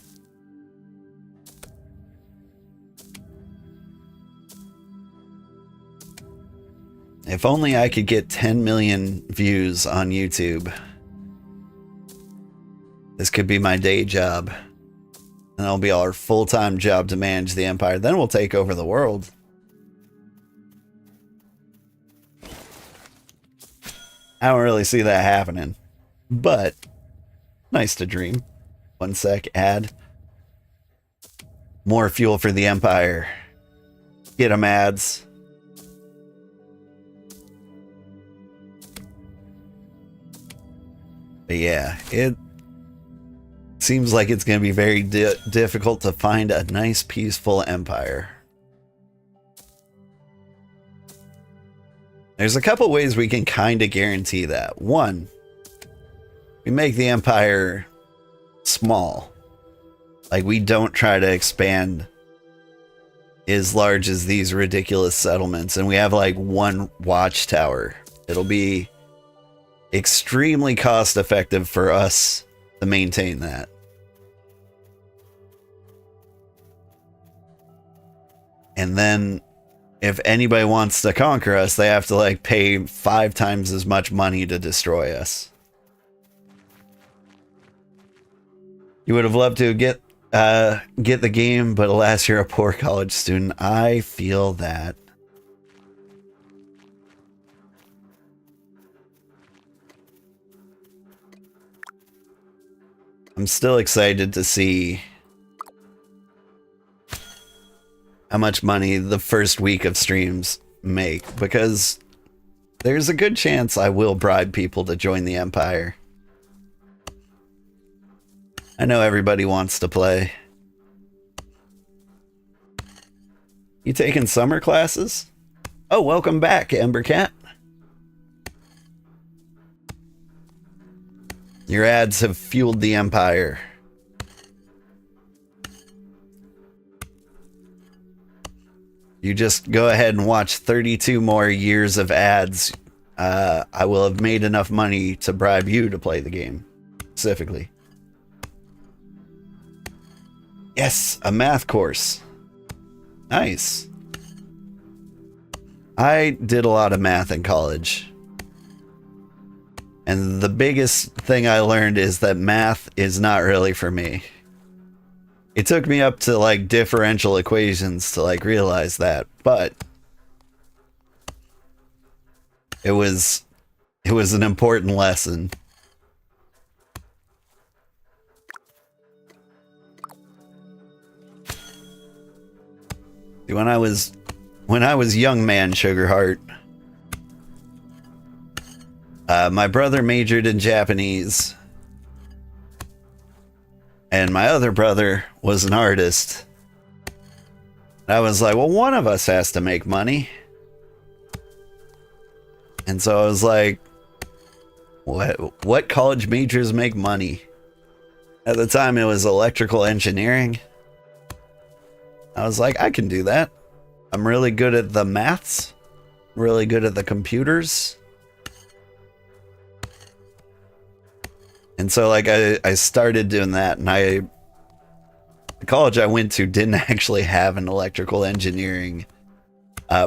If only I could get 10 million views on YouTube. This could be my day job. And that'll be our full-time job to manage the empire. Then we'll take over the world. I don't really see that happening. But, nice to dream. 1 sec, ad. More fuel for the empire. Get them ads. But yeah, it seems like it's going to be very difficult to find a nice, peaceful empire. There's a couple ways we can kind of guarantee that. One, we make the empire small. Like, we don't try to expand as large as these ridiculous settlements, and we have like 1 watchtower. It'll be extremely cost effective for us to maintain that. And then if anybody wants to conquer us, they have to like pay 5 times as much money to destroy us. You would have loved to get the game, but alas, you're a poor college student. I feel that. I'm still excited to see how much money the first week of streams make, because there's a good chance I will bribe people to join the empire. I know everybody wants to play. You taking summer classes? Oh, welcome back, Embercat. Your ads have fueled the empire. You just go ahead and watch 32 more years of ads. I will have made enough money to bribe you to play the game, specifically. Yes, a math course. Nice. I did a lot of math in college. And the biggest thing I learned is that math is not really for me. It took me up to like differential equations to like realize that, but it was an important lesson. When I was young man Sugarheart, my brother majored in Japanese, and my other brother was an artist. And I was like, well, one of us has to make money. And so I was like, what college majors make money? At the time, it was electrical engineering. I was like, I can do that. I'm really good at the maths, really good at the computers. And so like I started doing that, and the college I went to didn't actually have an electrical engineering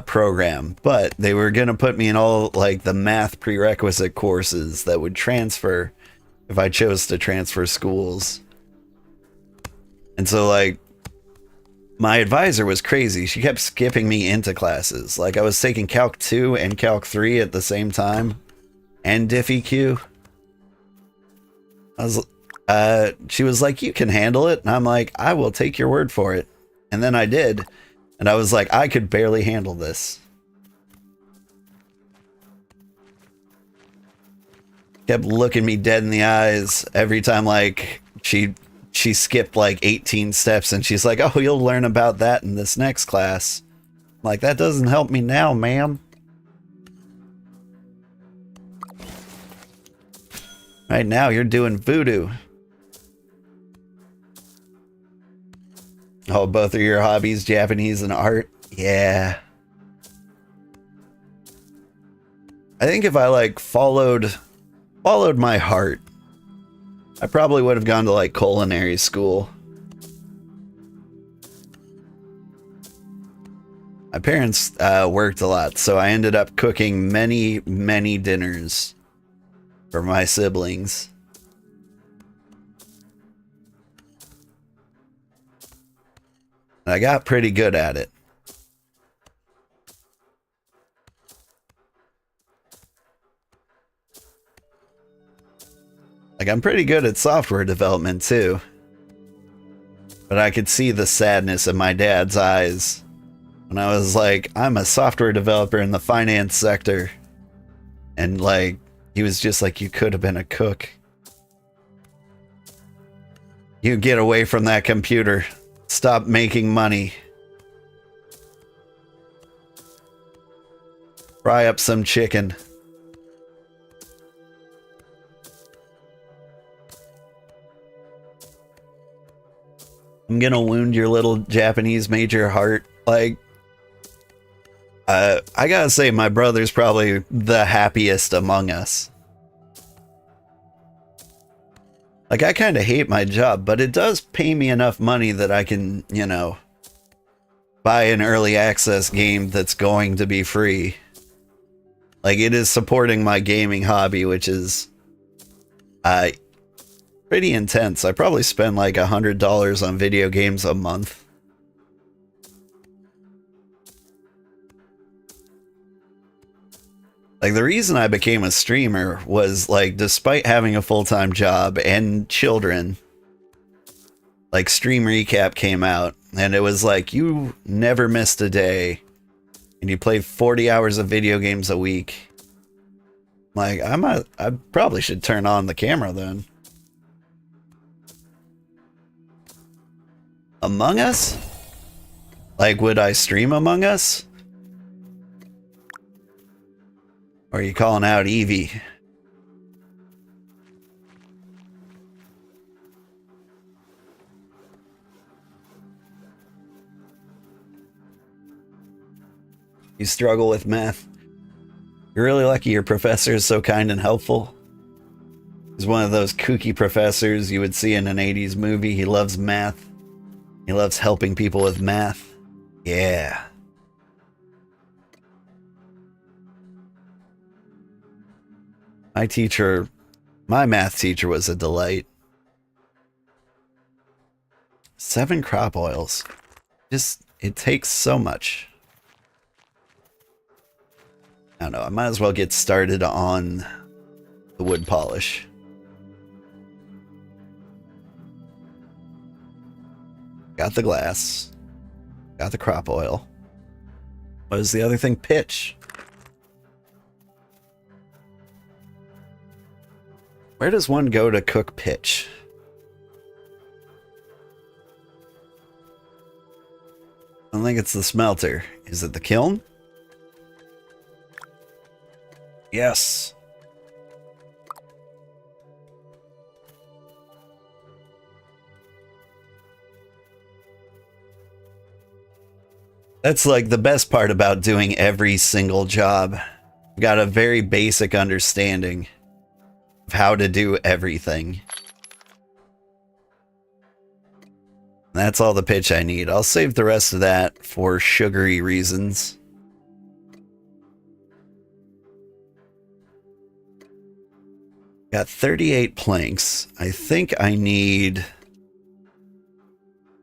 program, but they were going to put me in all like the math prerequisite courses that would transfer if I chose to transfer schools. And so like my advisor was crazy. She kept skipping me into classes. Like I was taking Calc 2 and Calc 3 at the same time and DiffEQ. She was like, you can handle it. And I'm like, I will take your word for it. And then I did. And I was like, I could barely handle this. Kept looking me dead in the eyes every time, like, she skipped like 18 steps and she's like, oh, you'll learn about that in this next class. I'm like, that doesn't help me now, ma'am. Right now, you're doing voodoo. Oh, both of your hobbies, Japanese and art? Yeah. I think if I like followed my heart, I probably would have gone to like culinary school. My parents worked a lot, so I ended up cooking many, many dinners for my siblings. I got pretty good at it. Like, I'm pretty good at software development too. But I could see the sadness in my dad's eyes when I was like, I'm a software developer in the finance sector. And like, he was just like, you could have been a cook. You get away from that computer. Stop making money. Fry up some chicken. I'm gonna wound your little Japanese major heart. Like, I gotta say, my brother's probably the happiest among us. Like, I kind of hate my job, but it does pay me enough money that I can, you know, buy an early access game that's going to be free. Like, it is supporting my gaming hobby, which is pretty intense. I probably spend like $100 on video games a month. Like, the reason I became a streamer was, like, despite having a full-time job and children, like, Stream Recap came out, and it was like, you never missed a day, and you played 40 hours of video games a week. Like, I probably should turn on the camera then. Among Us? Like, would I stream Among Us? Or are you calling out Evie? You struggle with math. You're really lucky your professor is so kind and helpful. He's one of those kooky professors you would see in an 80s movie. He loves math. He loves helping people with math. Yeah. My math teacher was a delight. 7 crop oils. It takes so much. I don't know, I might as well get started on the wood polish. Got the glass. Got the crop oil. What is the other thing? Pitch. Where does one go to cook pitch? I don't think it's the smelter. Is it the kiln? Yes. That's like the best part about doing every single job. I've got a very basic understanding of how to do everything. That's all the pitch I need. I'll save the rest of that for sugary reasons. Got 38 planks. I think I need...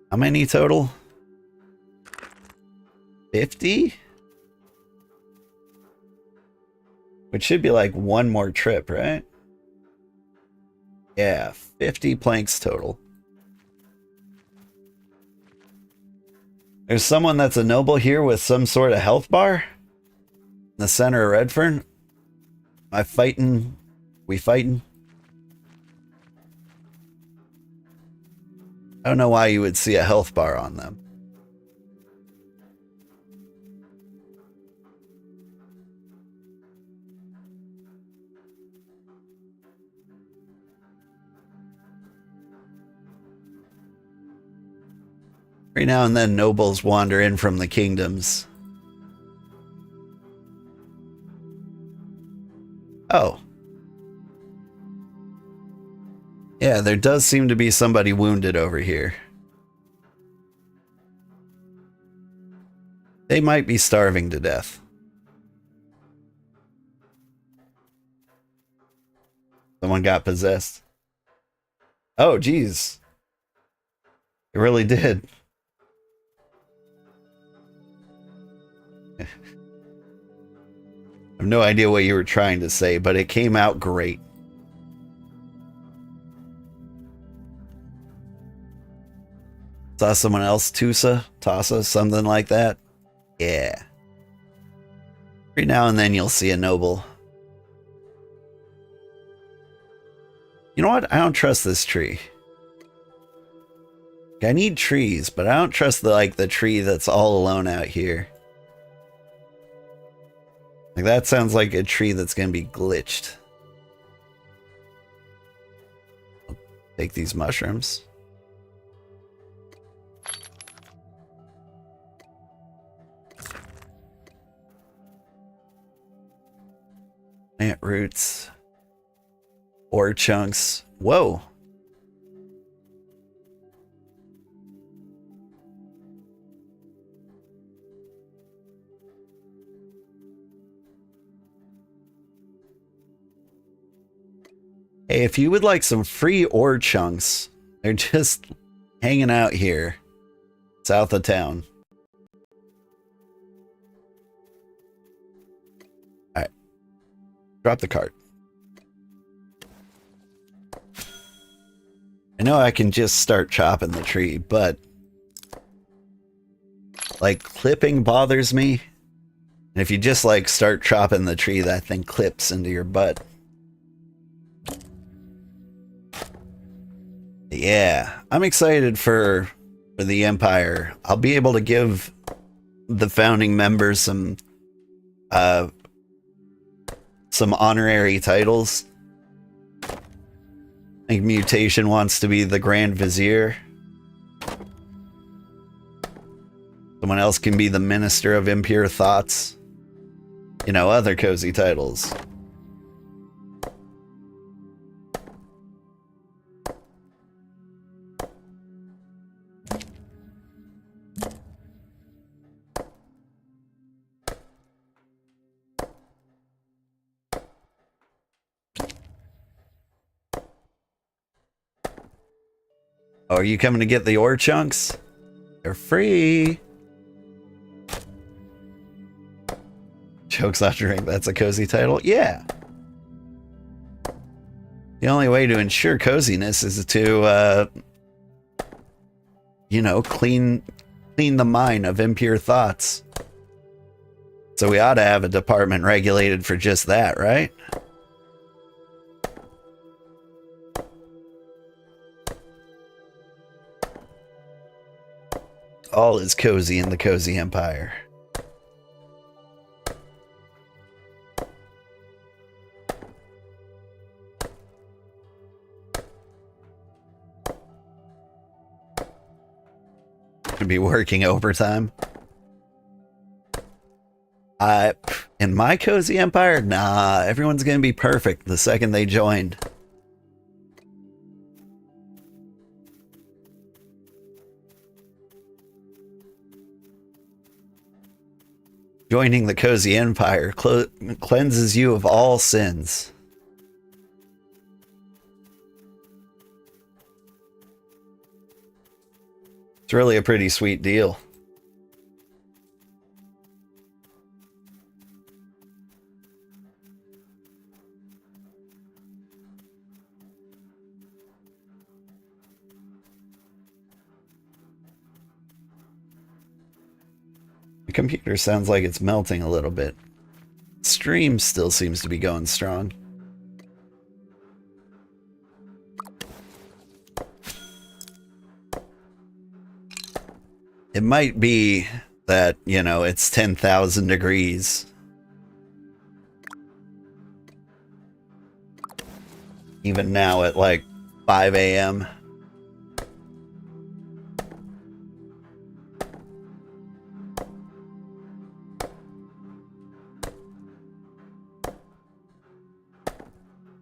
How many total? 50? Which should be like one more trip, right? Yeah, 50 planks total. There's someone that's a noble here with some sort of health bar in the center of Redfern. Am I fighting? We fighting? I don't know why you would see a health bar on them. Every now and then nobles wander in from the kingdoms. Oh. Yeah, there does seem to be somebody wounded over here. They might be starving to death. Someone got possessed. Oh, geez. It really did. I have no idea what you were trying to say, but it came out great. Saw someone else, Tossa, something like that. Yeah. Every now and then you'll see a noble. You know what? I don't trust this tree. I need trees, but I don't trust the tree that's all alone out here. Like, that sounds like a tree that's gonna be glitched. I'll take these mushrooms. Plant roots. Ore chunks. Whoa. Hey, if you would like some free ore chunks, they're just hanging out here, south of town. Alright. Drop the cart. I know I can just start chopping the tree, but like clipping bothers me. And if you just like start chopping the tree, that thing clips into your butt. Yeah, I'm excited for the Empire. I'll be able to give the founding members some honorary titles. I think Mutation wants to be the Grand Vizier. Someone else can be the Minister of Impure Thoughts. You know, other cozy titles. Oh, are you coming to get the ore chunks? They're free. Jokes not drink, that's a cozy title? Yeah. The only way to ensure coziness is to, you know, clean the mine of impure thoughts. So we ought to have a department regulated for just that, right? All is cozy in the Cozy Empire. Could be working overtime. In my Cozy Empire, nah, everyone's gonna be perfect the second they joined. Joining the Cozy Empire cleanses you of all sins. It's really a pretty sweet deal. The computer sounds like it's melting a little bit. Stream still seems to be going strong. It might be that, you know, it's 10,000 degrees. Even now at like 5 a.m.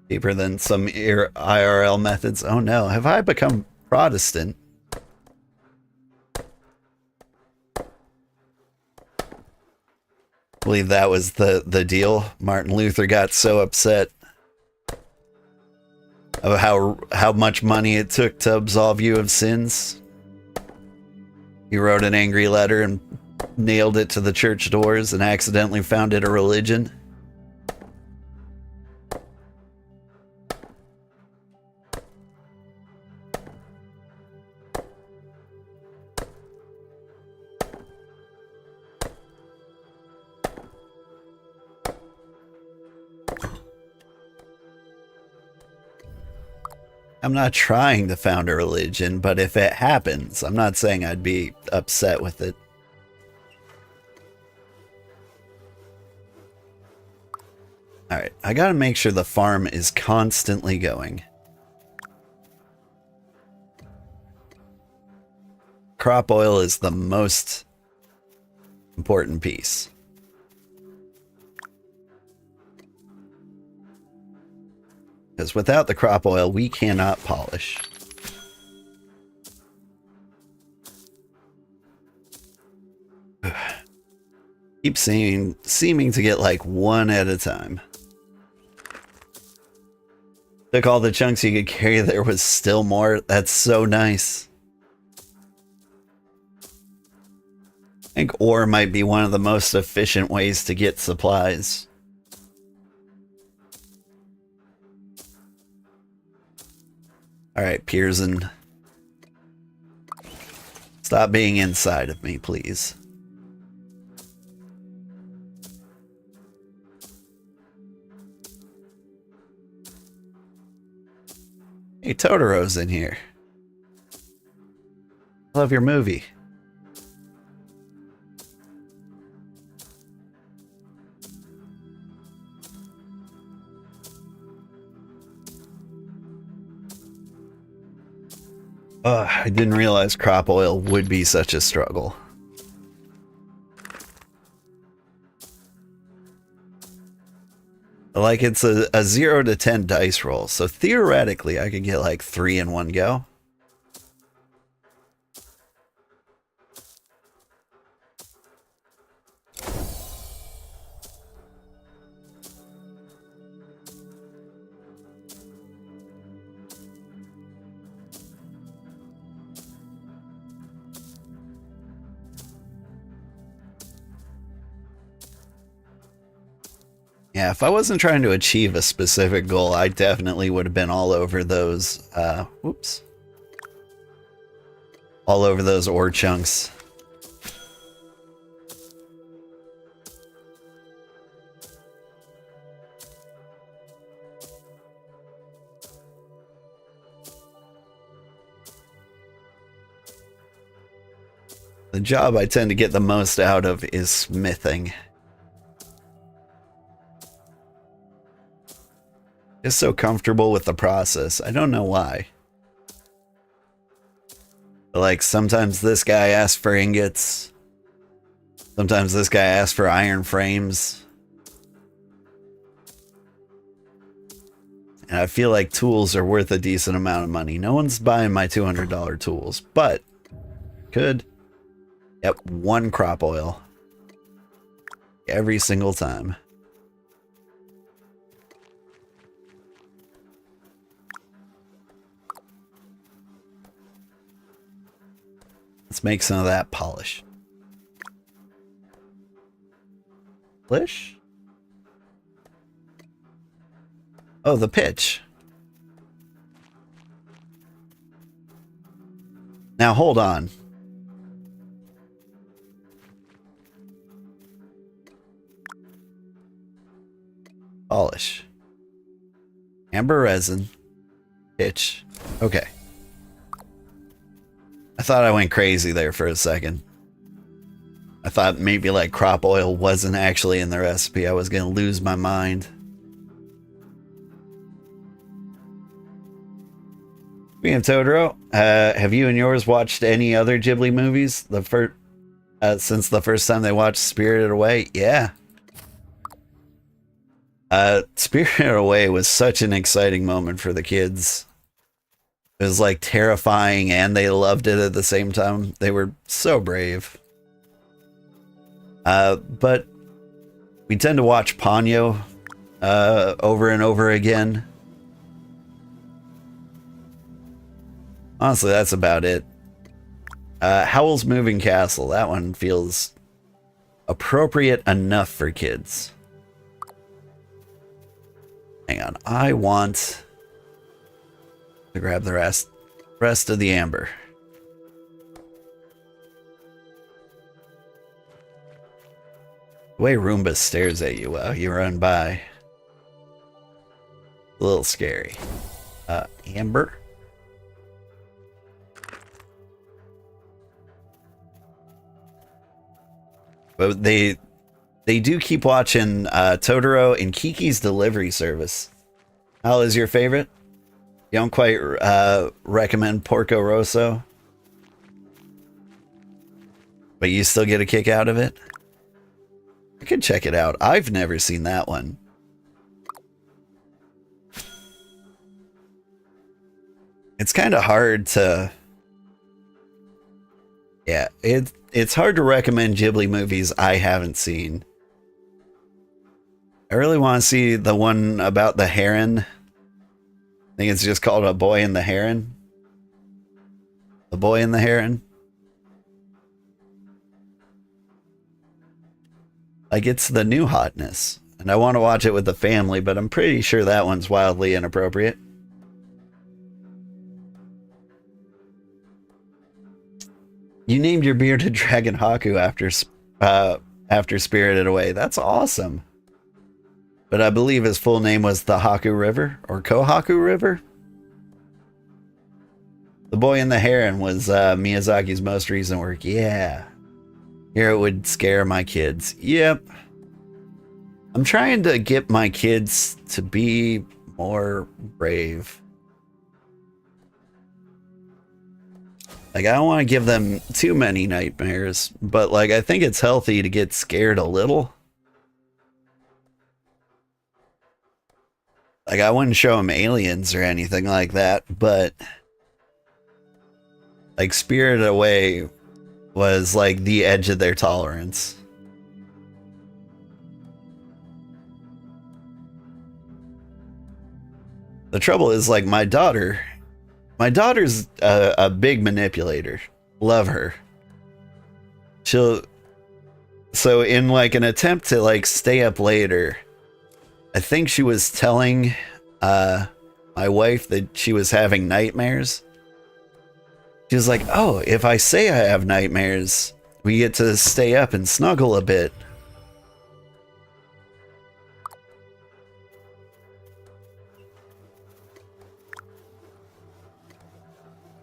Deeper than some IRL methods. Oh no, have I become Protestant? I believe that was the deal. Martin Luther got so upset of how much money it took to absolve you of sins. He wrote an angry letter and nailed it to the church doors and accidentally founded a religion. I'm not trying to found a religion, but if it happens, I'm not saying I'd be upset with it. Alright, I gotta make sure the farm is constantly going. Crop oil is the most important piece. Because without the crop oil, we cannot polish. Keep seeming to get like one at a time. Took all the chunks you could carry, there was still more. That's so nice. I think ore might be one of the most efficient ways to get supplies. Alright, Pearson. Stop being inside of me, please. Hey, Totoro's in here. Love your movie. I didn't realize crop oil would be such a struggle. Like, it's a 0 to 10 dice roll, so theoretically I could get like 3 in one go. Yeah, if I wasn't trying to achieve a specific goal, I definitely would have been all over those, whoops. All over those ore chunks. The job I tend to get the most out of is smithing. Just so comfortable with the process. I don't know why. But like, sometimes this guy asks for ingots. Sometimes this guy asks for iron frames. And I feel like tools are worth a decent amount of money. No one's buying my $200 tools, but could. Yep, 1 crop oil. Every single time. Let's make some of that polish. Polish? Oh, the pitch. Now hold on. Polish. Amber resin. Pitch. Okay. I thought I went crazy there for a second. I thought maybe like crop oil wasn't actually in the recipe. I was going to lose my mind. Speaking of Totoro, have you and yours watched any other Ghibli movies? Since the first time they watched Spirited Away? Yeah. Spirited Away was such an exciting moment for the kids. It was like terrifying and they loved it at the same time. They were so brave. But we tend to watch Ponyo over and over again. Honestly, that's about it. Howl's Moving Castle. That one feels appropriate enough for kids. Hang on. I want to grab the rest of the amber. The way Roomba stares at you while you run by. A little scary. Amber. But they do keep watching Totoro and Kiki's Delivery Service. Hal is your favorite? You don't quite recommend Porco Rosso? But you still get a kick out of it? I could check it out. I've never seen that one. It's kind of hard to... Yeah, it's hard to recommend Ghibli movies I haven't seen. I really want to see the one about the heron. I think it's just called A Boy and the Heron. The Boy and the Heron. Like, it's the new hotness. And I want to watch it with the family, but I'm pretty sure that one's wildly inappropriate. You named your bearded dragon Haku after Spirited Away. That's awesome. But I believe his full name was the Haku River or Kohaku River. The Boy and the Heron was Miyazaki's most recent work. Yeah. Here it would scare my kids. Yep. I'm trying to get my kids to be more brave. Like, I don't want to give them too many nightmares, but like, I think it's healthy to get scared a little. Like, I wouldn't show them aliens or anything like that, but like, Spirited Away was like the edge of their tolerance. The trouble is, like, my daughter's a big manipulator. Love her. So in like an attempt to like stay up later, I think she was telling my wife that she was having nightmares. She was like, oh, if I say I have nightmares, we get to stay up and snuggle a bit.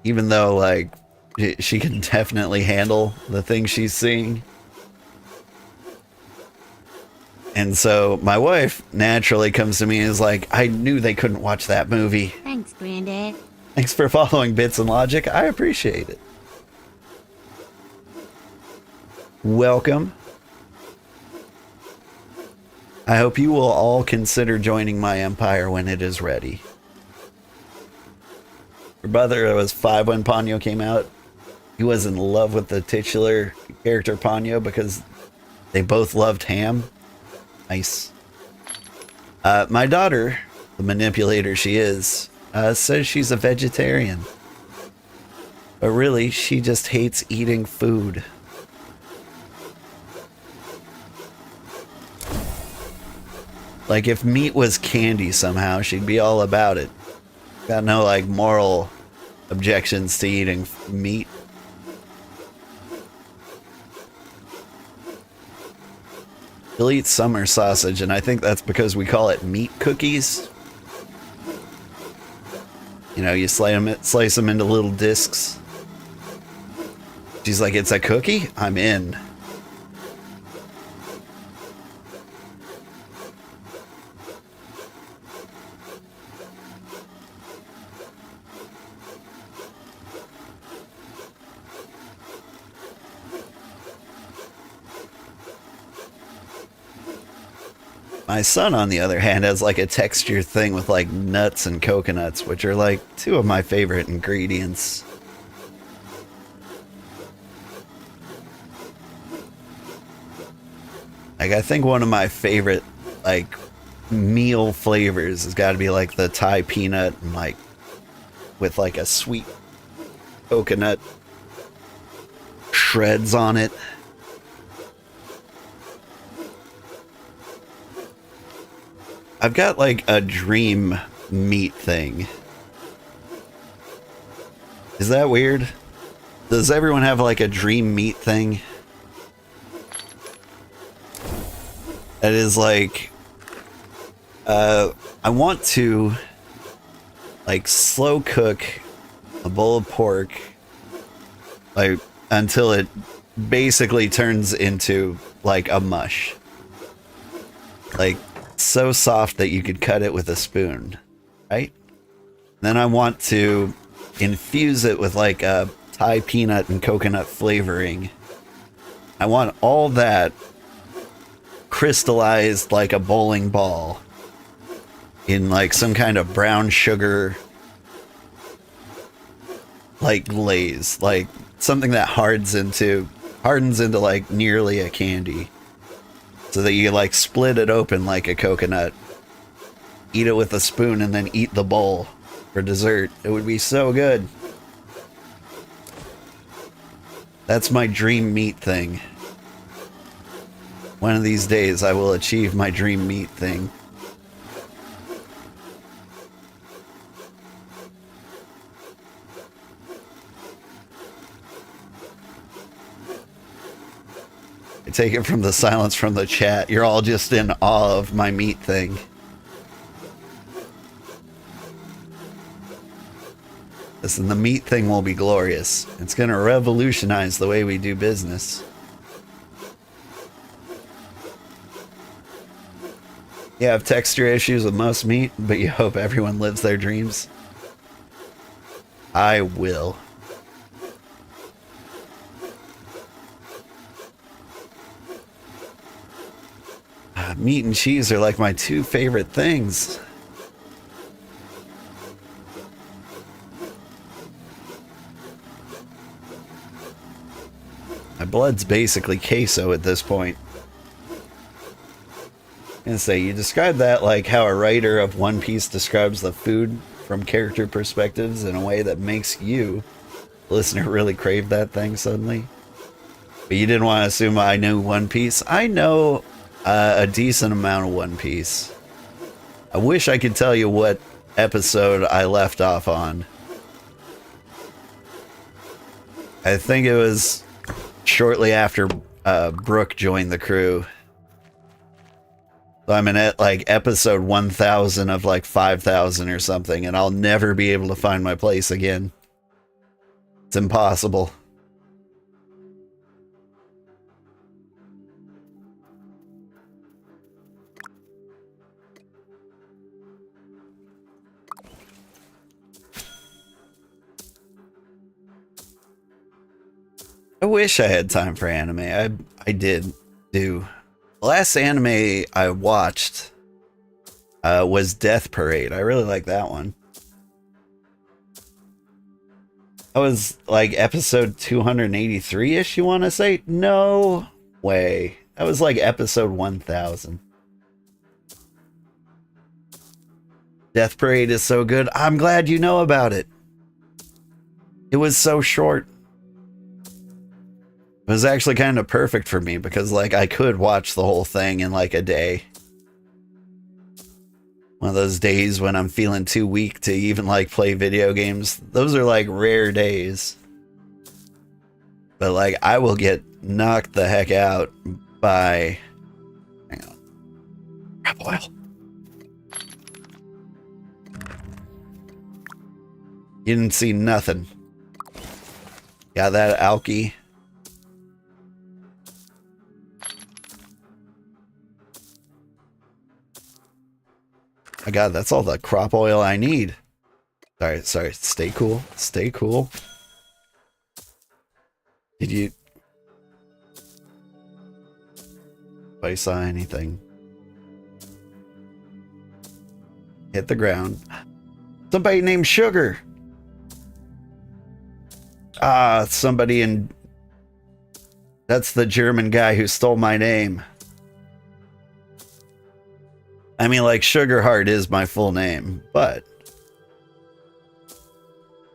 Even though, like, she can definitely handle the things she's seeing. And so my wife naturally comes to me and is like, I knew they couldn't watch that movie. Thanks, Granddad. Thanks for following Bits and Logic. I appreciate it. Welcome. I hope you will all consider joining my empire when it is ready. Your brother was 5 when Ponyo came out. He was in love with the titular character Ponyo because they both loved ham. Nice. My daughter, the manipulator she is, says she's a vegetarian. But really, she just hates eating food. Like, if meat was candy somehow, she'd be all about it. Got no, like, moral objections to eating meat. She'll eat summer sausage, and I think that's because we call it meat cookies. You know, you slice them into little discs. She's like, it's a cookie? I'm in. My son, on the other hand, has like a texture thing with like nuts and coconuts, which are like two of my favorite ingredients. Like, I think one of my favorite like meal flavors has got to be like the Thai peanut and like with like a sweet coconut shreds on it. I've got like a dream meat thing. Is that weird? Does everyone have like a dream meat thing? That is like, I want to like slow cook a bowl of pork like until it basically turns into like a mush. Like, so soft that you could cut it with a spoon, right? Then I want to infuse it with like a Thai peanut and coconut flavoring. I want all that crystallized like a bowling ball in like some kind of brown sugar like glaze, like something that hardens into like nearly a candy. So that you like split it open like a coconut, eat it with a spoon, and then eat the bowl for dessert. It would be so good. That's my dream meat thing. One of these days I will achieve my dream meat thing. I take it from the silence from the chat. You're all just in awe of my meat thing. Listen, the meat thing will be glorious. It's going to revolutionize the way we do business. You have texture issues with most meat, but you hope everyone lives their dreams. I will. Meat and cheese are like my two favorite things. My blood's basically queso at this point. I'm gonna say, you described that like how a writer of One Piece describes the food from character perspectives in a way that makes you, the listener, really crave that thing suddenly. But you didn't want to assume I knew One Piece. I know a decent amount of One Piece. I wish I could tell you what episode I left off on. I think it was shortly after Brooke joined the crew. So I'm in at like episode 1000 of like 5000 or something, and I'll never be able to find my place again. It's impossible. I wish I had time for anime. I did do. The last anime I watched was Death Parade. I really like that one. That was like episode 283-ish, you want to say? No way. That was like episode 1000. Death Parade is so good. I'm glad you know about it. It was so short. It was actually kind of perfect for me because like I could watch the whole thing in like a day. One of those days when I'm feeling too weak to even like play video games. Those are like rare days. But like I will get knocked the heck out by... Hang on. Crap oil. You didn't see nothing. Got that alky. My God, that's all the crop oil I need. Sorry. Stay cool. Stay cool. Did you... If I saw anything. Hit the ground. Somebody named Sugar. Somebody in... That's the German guy who stole my name. I mean, like, Sugarheart is my full name, but...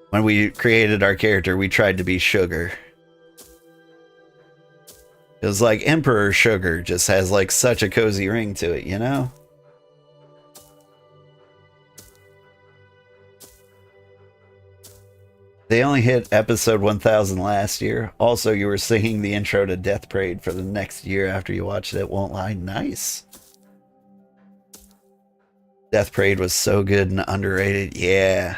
When we created our character, we tried to be Sugar. It was like Emperor Sugar just has, like, such a cozy ring to it, you know? They only hit episode 1000 last year. Also, you were singing the intro to Death Parade for the next year after you watched it. Won't lie. Nice. Death Parade was so good and underrated. Yeah.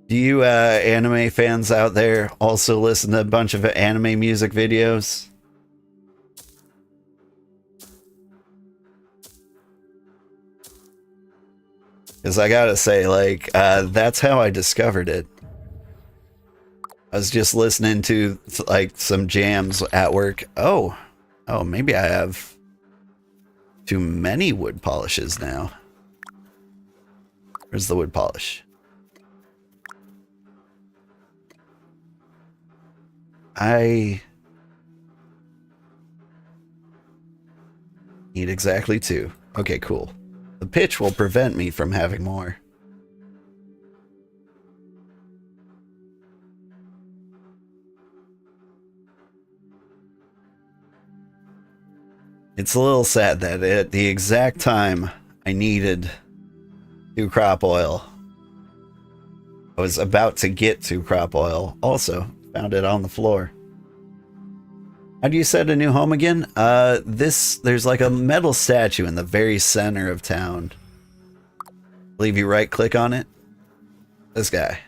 Do you anime fans out there also listen to a bunch of anime music videos? Because I gotta say, like, that's how I discovered it. I was just listening to, like, some jams at work. Oh, maybe I have too many wood polishes now. Where's the wood polish? I need exactly 2. Okay, cool. The pitch will prevent me from having more. It's a little sad that at the exact time I needed 2 crop oil, I was about to get 2 crop oil. Also, found it on the floor. How do you set a new home again? There's like a metal statue in the very center of town. I believe you right click on it. This guy.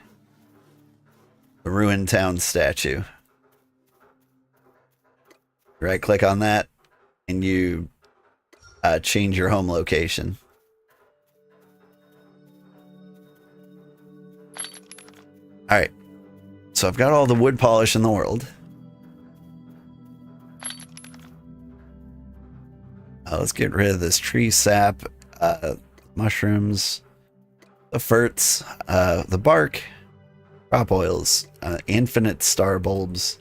The ruined town statue. Right click on that and you change your home location. Alright. So I've got all the wood polish in the world. Let's get rid of this tree sap, mushrooms, the ferts, the bark, crop oils, infinite star bulbs,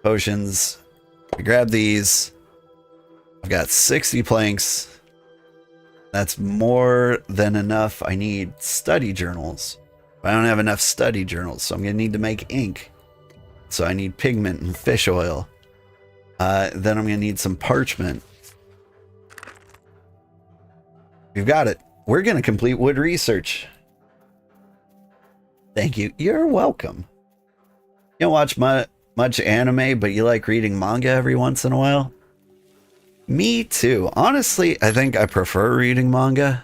potions. I grab these. I've got 60 planks. That's more than enough. I need study journals. But I don't have enough study journals, so I'm going to need to make ink. So I need pigment and fish oil. Then I'm going to need some parchment. We've got it. We're going to complete wood research. Thank you. You're welcome. You don't watch much anime, but you like reading manga every once in a while? Me too. Honestly, I think I prefer reading manga.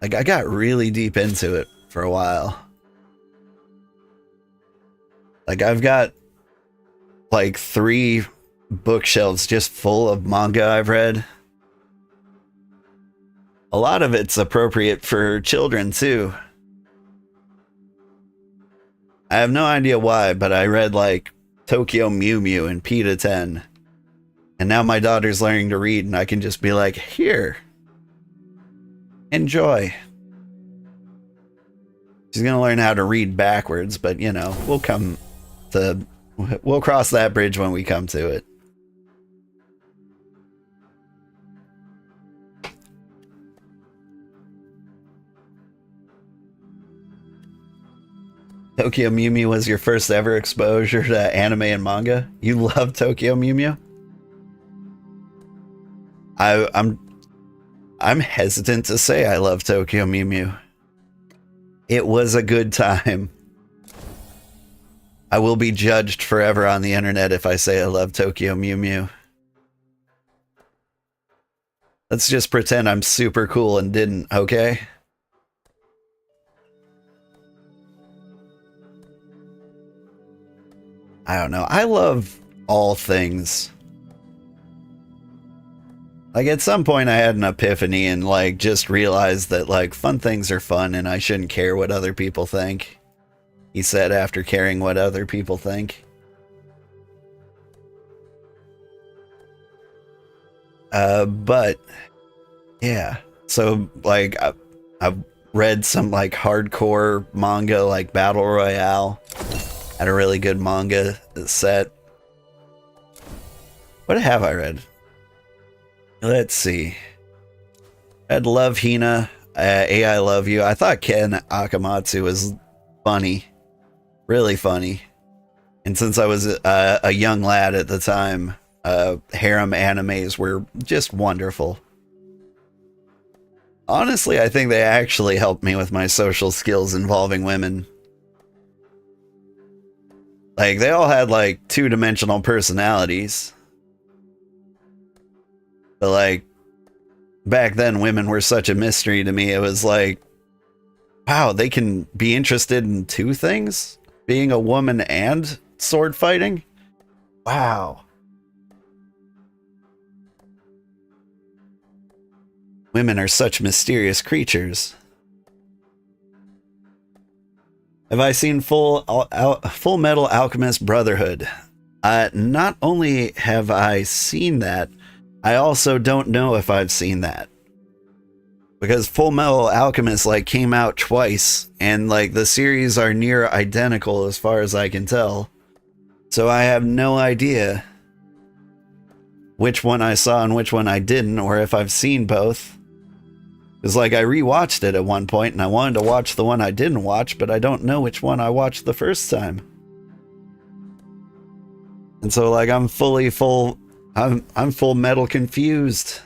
Like, I got really deep into it for a while. Like, I've got, like, 3 bookshelves just full of manga I've read. A lot of it's appropriate for children, too. I have no idea why, but I read, like, Tokyo Mew Mew and Peta 10. And now my daughter's learning to read, and I can just be like, here. Enjoy. She's gonna learn how to read backwards, but you know, we'll come to we'll cross that bridge when we come to it. Tokyo Mew Mew was your first ever exposure to anime and manga? You love Tokyo Mew Mew? I'm hesitant to say I love Tokyo Mew Mew. It was a good time. I will be judged forever on the internet if I say I love Tokyo Mew Mew. Let's just pretend I'm super cool and didn't, okay? I don't know. I love all things. Like, at some point I had an epiphany and, like, just realized that, like, fun things are fun and I shouldn't care what other people think. He said after caring what other people think. But, yeah. So, like, I've read some, like, hardcore manga, like Battle Royale. Had a really good manga set. What have I read? Let's see. I had Love Hina, AI Love You. I thought Ken Akamatsu was funny. Really funny. And since I was a young lad at the time, harem animes were just wonderful. Honestly, I think they actually helped me with my social skills involving women. Like, they all had, like, two-dimensional personalities. But, like, back then, women were such a mystery to me. It was like, wow, they can be interested in two things? Being a woman and sword fighting? Wow. Women are such mysterious creatures. Have I seen Full Metal Alchemist Brotherhood? Not only have I seen that, I also don't know if I've seen that. Because Full Metal Alchemist, like, came out twice, and, like, the series are near identical as far as I can tell. So I have no idea which one I saw and which one I didn't, or if I've seen both. Because, like, I rewatched it at one point, and I wanted to watch the one I didn't watch, but I don't know which one I watched the first time. And so, like, I'm full metal confused.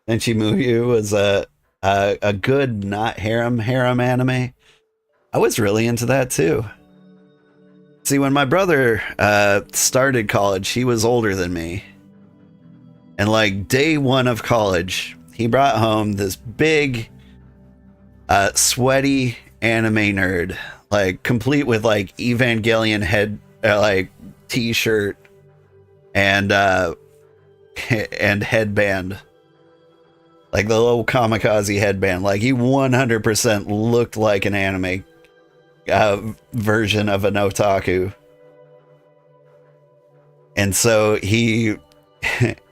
Tenchi Muyo was a good, not harem anime. I was really into that too. See, when my brother started college, he was older than me. And, like, day one of college, he brought home this big, sweaty anime nerd, like, complete with, like, Evangelion head, like, t-shirt and and headband. Like, the little kamikaze headband. Like, he 100% looked like an anime version of an otaku. And so he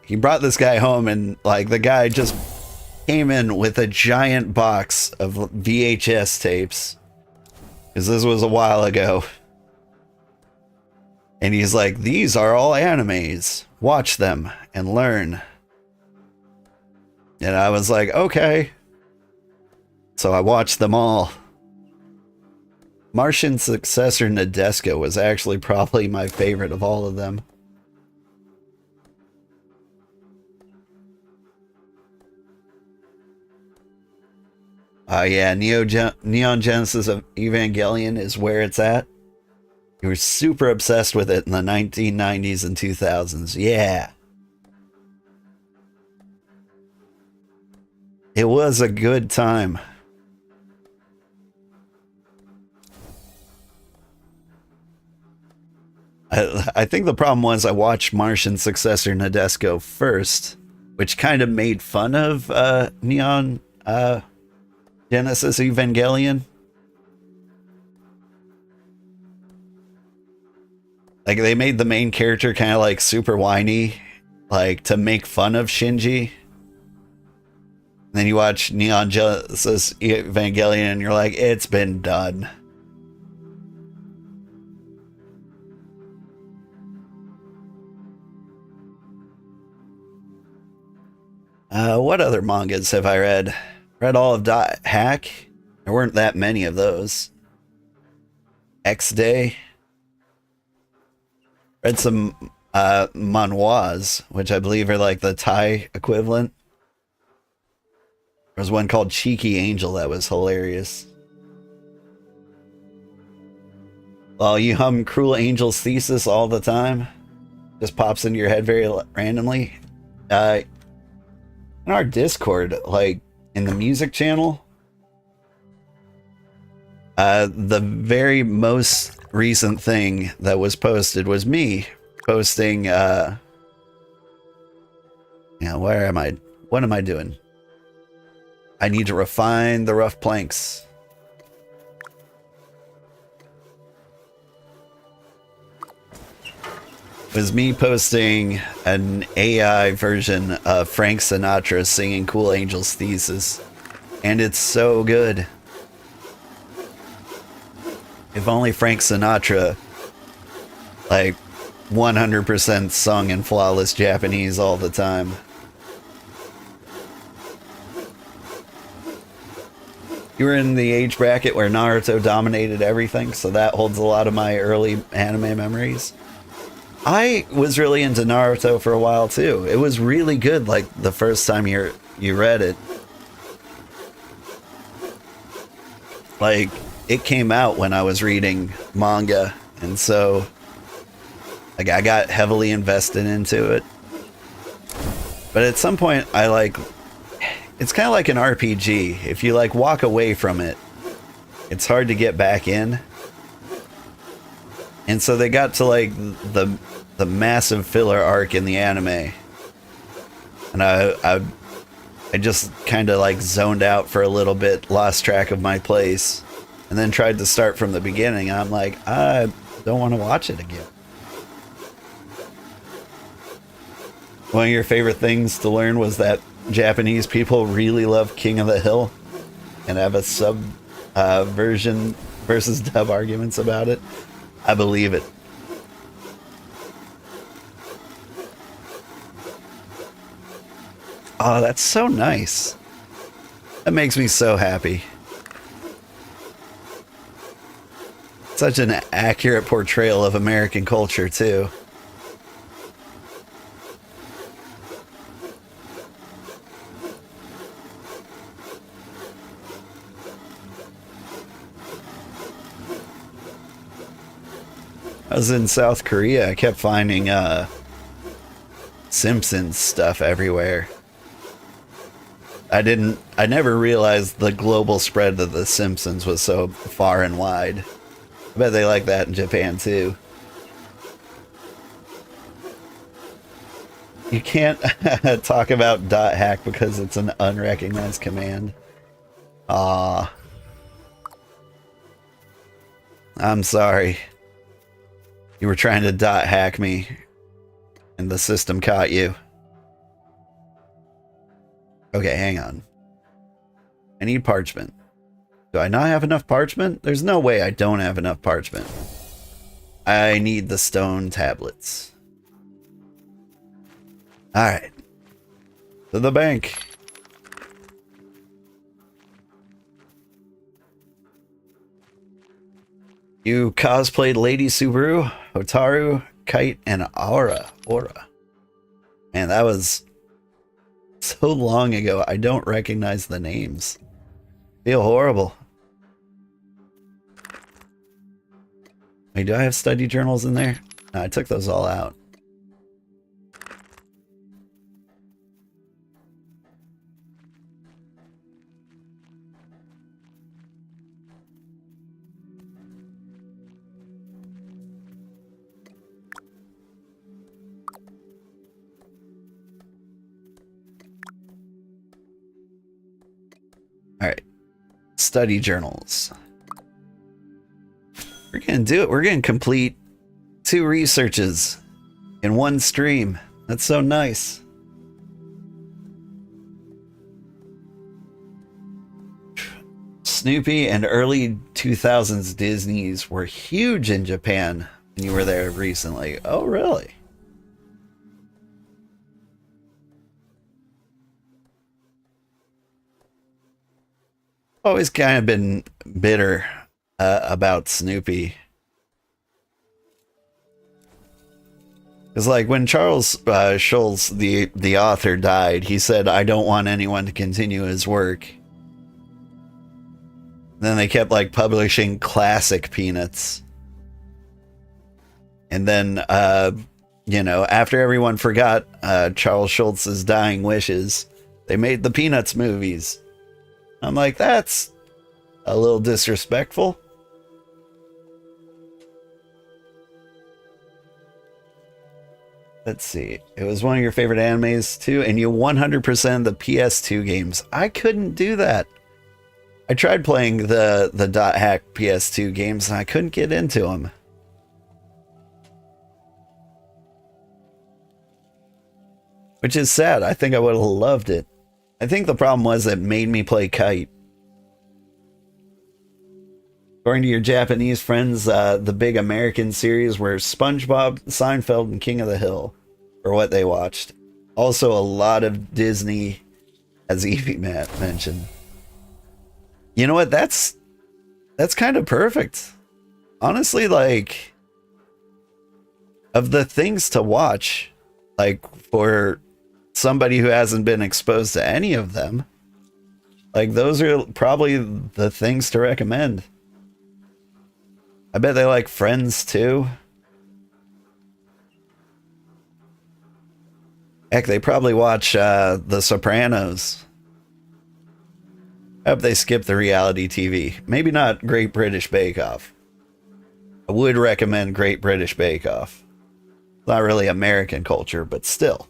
he brought this guy home, and, like, the guy just came in with a giant box of VHS tapes, because this was a while ago. And he's like, these are all animes. Watch them and learn. And I was like, okay. So I watched them all. Martian Successor Nadesco was actually probably my favorite of all of them. Yeah, Neon Genesis of Evangelion is where it's at. You were super obsessed with it in the 1990s and 2000s. Yeah. It was a good time. I think the problem was I watched Martian Successor Nadesco first, which kind of made fun of Neon Genesis Evangelion. Like, they made the main character kind of, like, super whiny like to make fun of Shinji. And then you watch Neon Genesis Evangelion and you're like, it's been done. What other mangas have I read? Read all of Dot Hack. There weren't that many of those. X Day. Read some manhwas, which I believe are like the Thai equivalent. There was one called Cheeky Angel that was hilarious. Well, you hum Cruel Angel's Thesis all the time. Just pops into your head very randomly. In our Discord, like in the music channel, the very most recent thing that was posted was me posting, where am I? What am I doing? I need to refine the rough planks. It was me posting an AI version of Frank Sinatra singing Cool Angel's Thesis. And it's so good. If only Frank Sinatra, like, 100% sung in flawless Japanese all the time. You were in the age bracket where Naruto dominated everything, so that holds a lot of my early anime memories. I was really into Naruto for a while too. It was really good, like the first time you read it. Like, it came out when I was reading manga, and so like I got heavily invested into it. But at some point it's kind of like an RPG. If you like walk away from it, it's hard to get back in. And so they got to like the massive filler arc in the anime, and I just kind of like zoned out for a little bit, lost track of my place, and then tried to start from the beginning. I'm like, I don't want to watch it again. One of your favorite things to learn was that Japanese people really love King of the Hill and have a sub version versus dub arguments about it. I believe it. Oh, that's so nice. That makes me so happy. Such an accurate portrayal of American culture, too. I was in South Korea. I kept finding Simpsons stuff everywhere. I never realized the global spread of The Simpsons was so far and wide. I bet they like that in Japan too. You can't talk about .hack because it's an unrecognized command. Ah, I'm sorry. You were trying to .hack me, and the system caught you. Okay, hang on. I need parchment. Do I not have enough parchment? There's no way I don't have enough parchment. I need the stone tablets. Alright. To the bank. You cosplayed Lady Subaru, Hotaru, Kite, and Aura. Man, that was so long ago. I don't recognize the names. Feel horrible. Wait, do I have study journals in there? No, I took those all out. Alright. Study journals. We're gonna do it. We're gonna complete 2 researches in one stream. That's so nice. Snoopy and early 2000s Disneys were huge in Japan when you were there recently. Oh, really? Always kind of been bitter about Snoopy. Because, like, when Charles Schulz, the author, died, he said, "I don't want anyone to continue his work." Then they kept, like, publishing classic Peanuts. And then, you know, after everyone forgot Charles Schulz's dying wishes, they made the Peanuts movies. I'm like, that's a little disrespectful. Let's see. It was one of your favorite animes too, and you 100% the PS2 games. I couldn't do that. I tried playing the .hack PS2 games and I couldn't get into them. Which is sad. I think I would have loved it. I think the problem was it made me play Kite. According to your Japanese friends, the big American series were SpongeBob, Seinfeld, and King of the Hill, or what they watched. Also, a lot of Disney, as Evie Matt mentioned. You know what? That's kind of perfect. Honestly, like, of the things to watch, like, for somebody who hasn't been exposed to any of them, like, those are probably the things to recommend. I bet they like Friends too. Heck, they probably watch The Sopranos. I hope they skip the reality TV. Maybe not Great British Bake Off. I would recommend Great British Bake Off. Not really American culture, but still.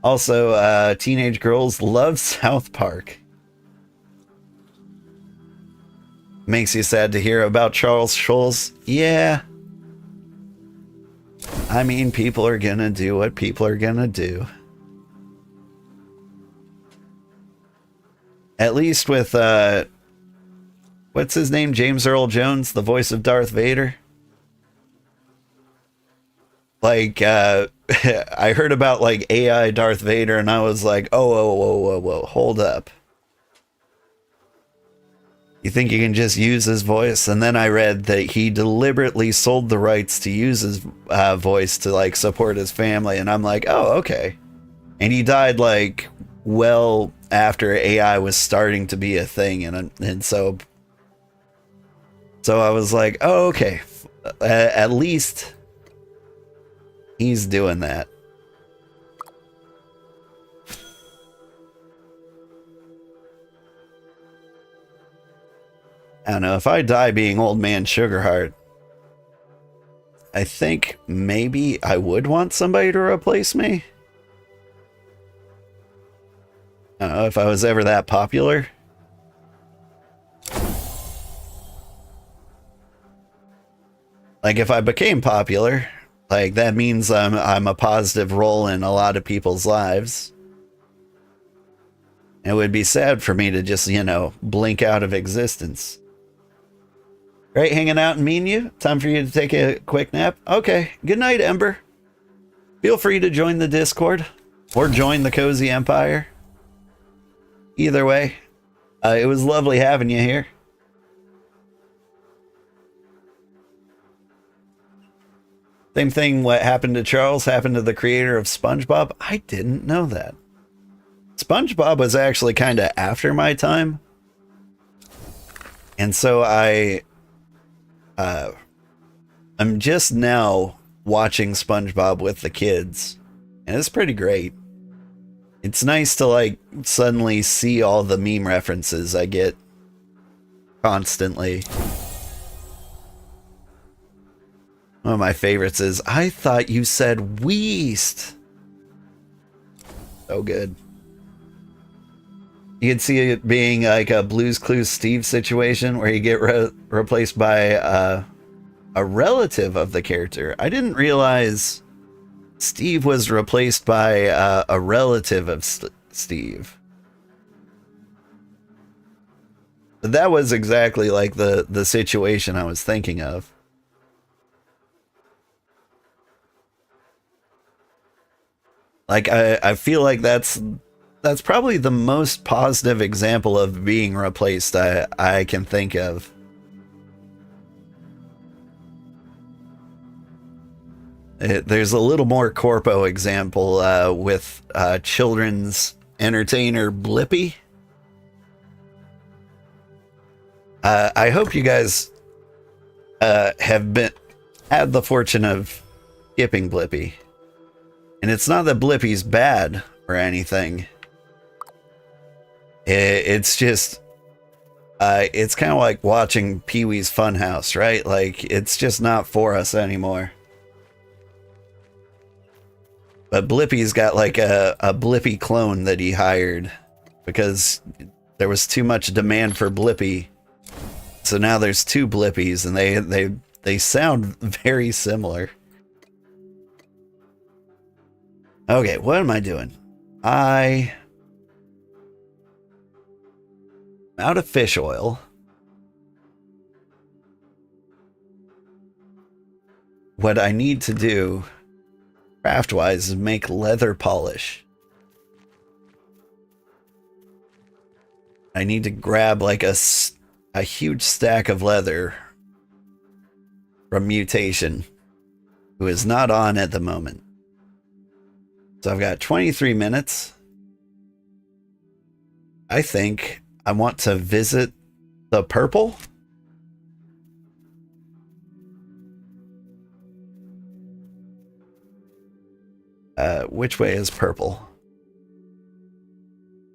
Also, teenage girls love South Park. Makes you sad to hear about Charles Schulz. Yeah. I mean, people are gonna do what people are gonna do. At least with, what's his name? James Earl Jones, the voice of Darth Vader. Like, I heard about, like, AI Darth Vader, and I was like, oh, whoa, hold up. You think you can just use his voice? And then I read that he deliberately sold the rights to use his voice to, like, support his family. And I'm like, oh, okay. And he died, like, well after AI was starting to be a thing. And so I was like, oh, okay. At least he's doing that. I don't know, if I die being old man Sugarheart, I think maybe I would want somebody to replace me. I don't know if I was ever that popular. Like, if I became popular, like, that means I'm a positive role in a lot of people's lives. It would be sad for me to just, you know, blink out of existence. Right, hanging out and meeting you? Time for you to take a quick nap? Okay, good night, Ember. Feel free to join the Discord or join the Cozy Empire. Either way, it was lovely having you here. Same thing, what happened to Charles happened to the creator of SpongeBob. I didn't know that. SpongeBob was actually kind of after my time. And so I'm just now watching SpongeBob with the kids, and it's pretty great. It's nice to, like, suddenly see all the meme references I get constantly. One of my favorites is, I thought you said Weast. So good. You can see it being like a Blue's Clues Steve situation where you get replaced by A relative of the character. I didn't realize Steve was replaced by a relative of Steve. But that was exactly like the situation I was thinking of. Like I feel like that's probably the most positive example of being replaced I can think of. There's a little more corpo example with children's entertainer Blippi. I hope you guys have had the fortune of skipping Blippi. And it's not that Blippi's bad or anything. It's just, it's kind of like watching Pee-wee's Funhouse, right? Like, it's just not for us anymore. But Blippi's got like a Blippi clone that he hired because there was too much demand for Blippi. So now there's two Blippis and they sound very similar. Okay, what am I doing? I'm out of fish oil. What I need to do, craft-wise, is make leather polish. I need to grab like a huge stack of leather from Mutation, who is not on at the moment. So I've got 23 minutes. I think I want to visit the purple. Which way is purple?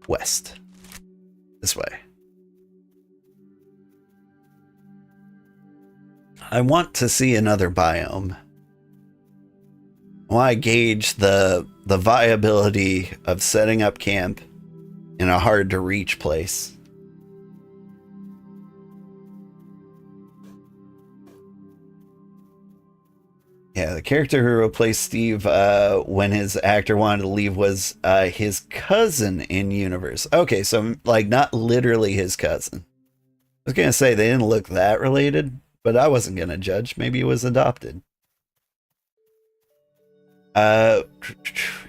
West. This way. I want to see another biome. I want to gauge the viability of setting up camp in a hard to reach place. Yeah, the character who replaced Steve when his actor wanted to leave was his cousin in universe. Okay, so like not literally his cousin. I was gonna say they didn't look that related, but I wasn't gonna judge. Maybe he was adopted.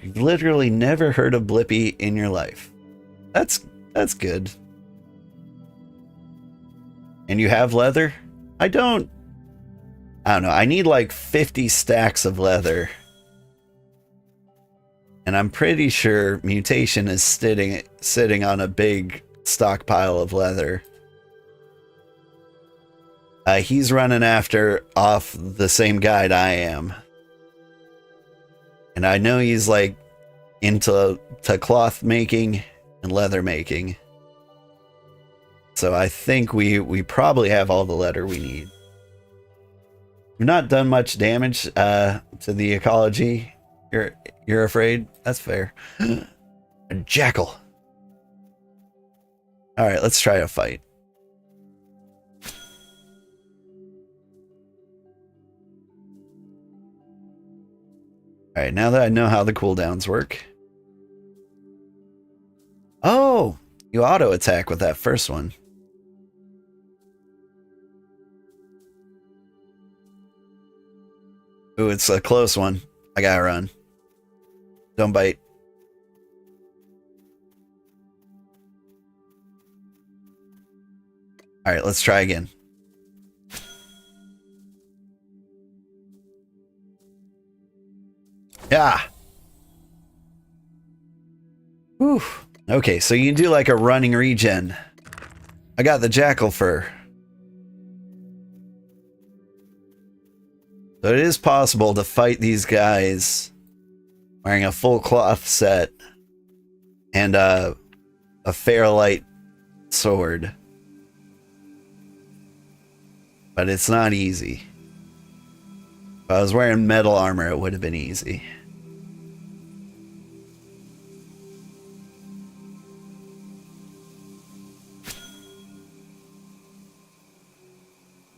You've literally never heard of Blippi in your life. That's good. And you have leather? I don't know. I need like 50 stacks of leather. And I'm pretty sure Mutation is sitting on a big stockpile of leather. He's running off the same guide I am. And I know he's like into cloth making and leather making. So I think we probably have all the leather we need. We've not done much damage to the ecology. You're afraid? That's fair. A jackal. All right, let's try a fight. All right, now that I know how the cooldowns work. Oh, you auto attack with that first one. Ooh, it's a close one. I gotta run. Don't bite. All right, let's try again. Yeah. Whew. Okay, so you can do like a running regen. I got the jackal fur. So it is possible to fight these guys wearing a full cloth set and a fairlight sword. But it's not easy. If I was wearing metal armor, it would have been easy.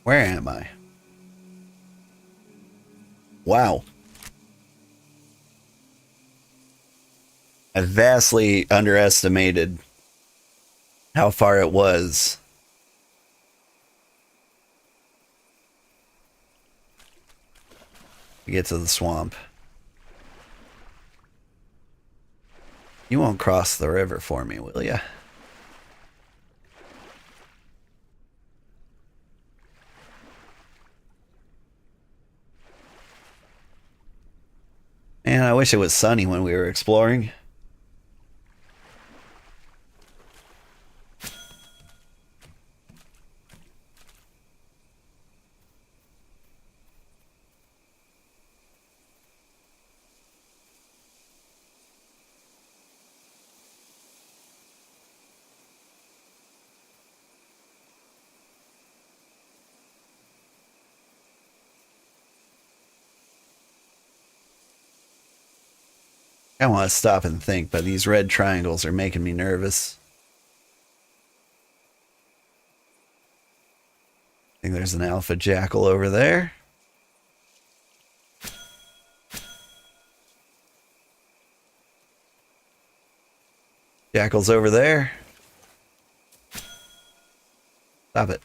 Where am I? Wow. I vastly underestimated how far it was. To get to the swamp. You won't cross the river for me, will ya? Man, I wish it was sunny when we were exploring. I want to stop and think, but these red triangles are making me nervous. I think there's an alpha jackal over there. Jackal's over there. Stop it.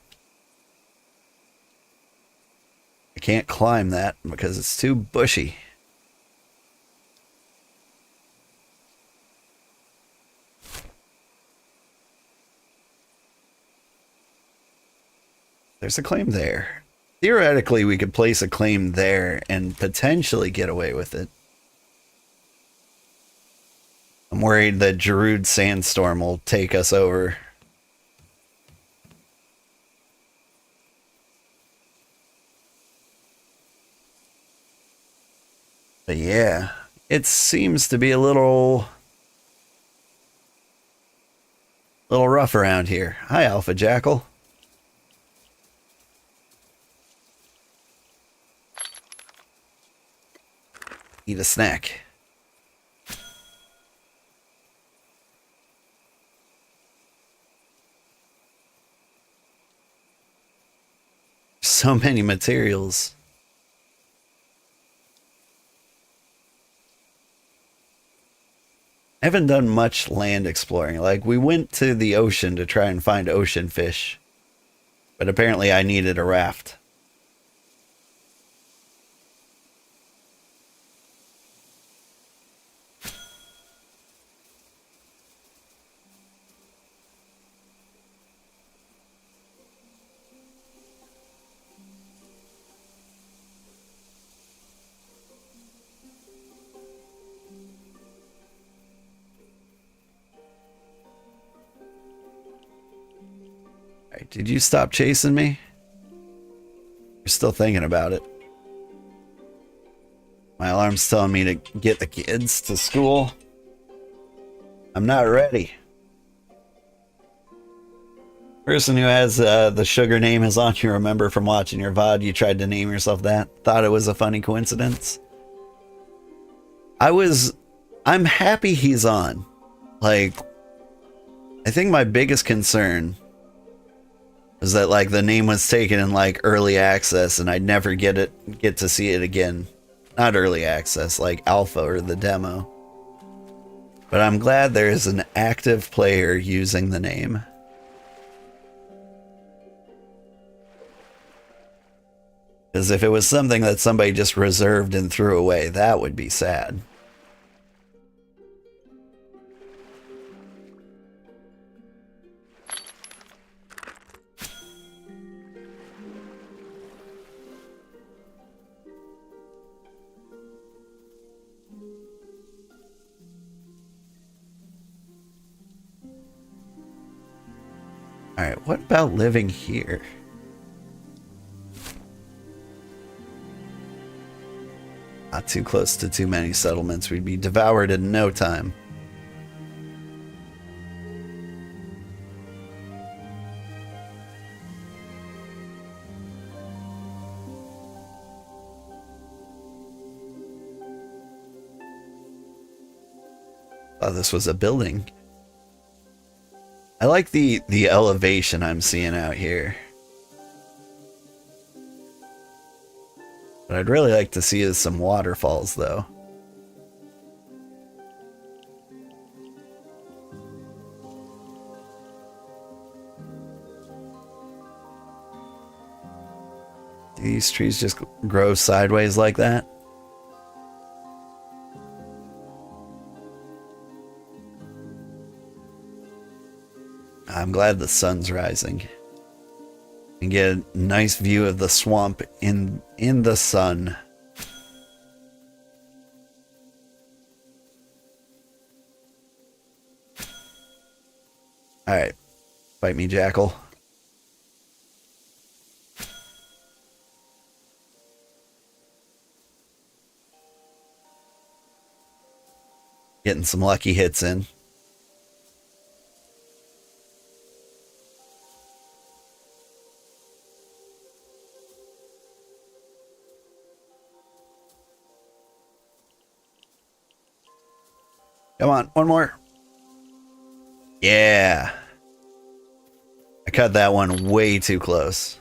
I can't climb that because it's too bushy. There's a claim there. Theoretically, we could place a claim there and potentially get away with it. I'm worried that Giroud Sandstorm will take us over. But yeah, it seems to be a little rough around here. Hi, Alpha Jackal. Eat a snack. So many materials. I haven't done much land exploring. Like, we went to the ocean to try and find ocean fish. But apparently I needed a raft. Alright, did you stop chasing me? You're still thinking about it. My alarm's telling me to get the kids to school. I'm not ready. Person who has the sugar name is on, you remember from watching your VOD, you tried to name yourself that. Thought it was a funny coincidence. I'm happy he's on. Like, I think my biggest concern was that, like, the name was taken in, like, early access and I'd never get to see it again. Not early access, like alpha or the demo. But I'm glad there is an active player using the name. Because if it was something that somebody just reserved and threw away, that would be sad. Alright, what about living here? Not too close to too many settlements. We'd be devoured in no time. Thought this was a building. I like the elevation I'm seeing out here. What I'd really like to see is some waterfalls, though. Do these trees just grow sideways like that? I'm glad the sun's rising. And get a nice view of the swamp in the sun. Alright. Fight me, Jackal. Getting some lucky hits in. Come on, one more. Yeah. I cut that one way too close.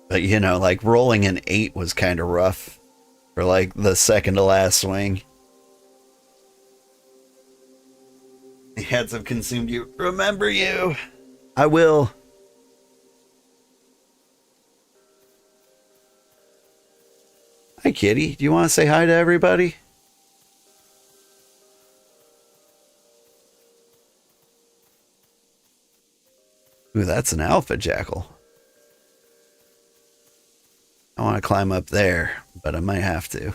But you know, like rolling an 8 was kind of rough for like the second to last swing. The heads have consumed you. Remember you. I will. Hi, kitty. Do you want to say hi to everybody? Ooh, that's an alpha jackal. I want to climb up there, but I might have to.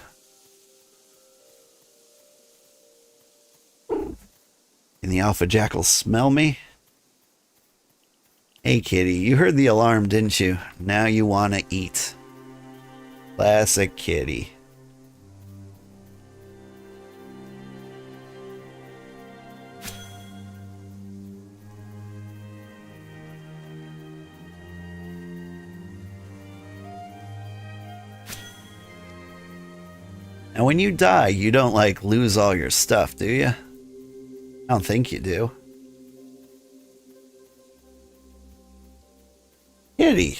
Can the alpha jackal smell me? Hey, kitty. You heard the alarm, didn't you? Now you want to eat. Classic kitty. Now when you die, you don't like lose all your stuff, do you? I don't think you do. Kitty.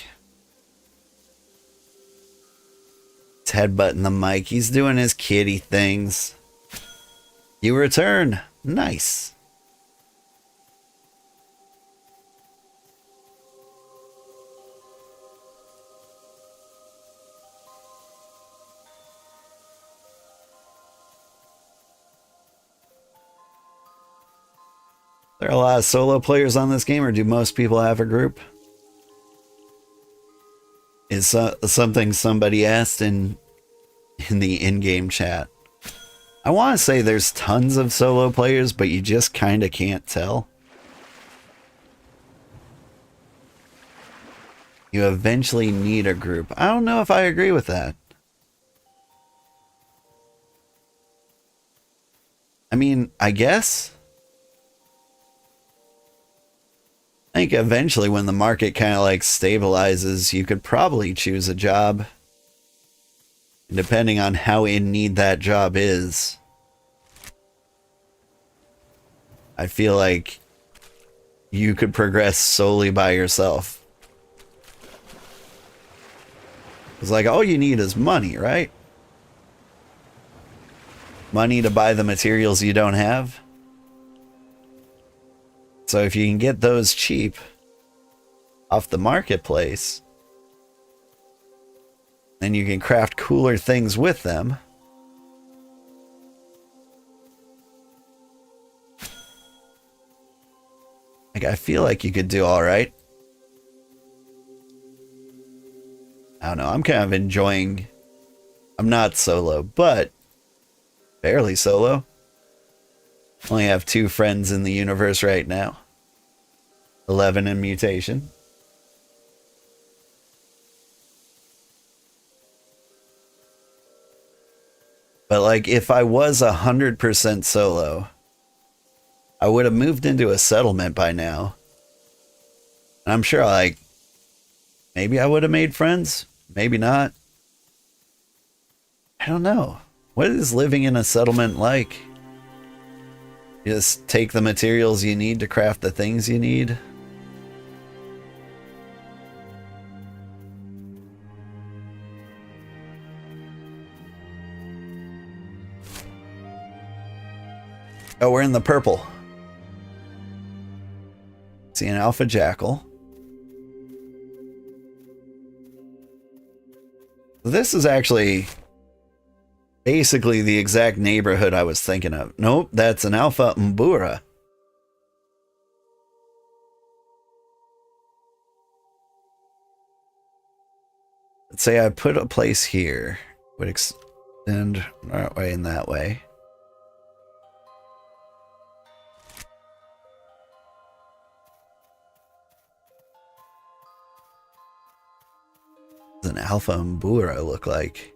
He's headbutting the mic. He's doing his kitty things. You return. Nice. There are a lot of solo players on this game, or do most people have a group? Is something somebody asked in the in-game chat. I want to say there's tons of solo players, but you just kind of can't tell. You eventually need a group. I don't know if I agree with that. I mean, I guess. I think eventually when the market kind of like stabilizes, you could probably choose a job. Depending on how in need that job is. I feel like you could progress solely by yourself. It's like all you need is money, right? Money to buy the materials you don't have. So if you can get those cheap off the marketplace, then you can craft cooler things with them. Like, I feel like you could do all right. I don't know. I'm kind of enjoying... I'm not solo, but barely solo. Only have 2 friends in the universe right now. 11 in mutation. But like, if I was 100% solo, I would have moved into a settlement by now. And I'm sure, like, maybe I would have made friends. Maybe not. I don't know. What is living in a settlement like? You just take the materials you need to craft the things you need. Oh, we're in the purple. See an alpha jackal. This is actually basically the exact neighborhood I was thinking of. Nope, that's an alpha mbura. Let's say I put a place here. Would extend that way and that way. What does an alpha mbura look like?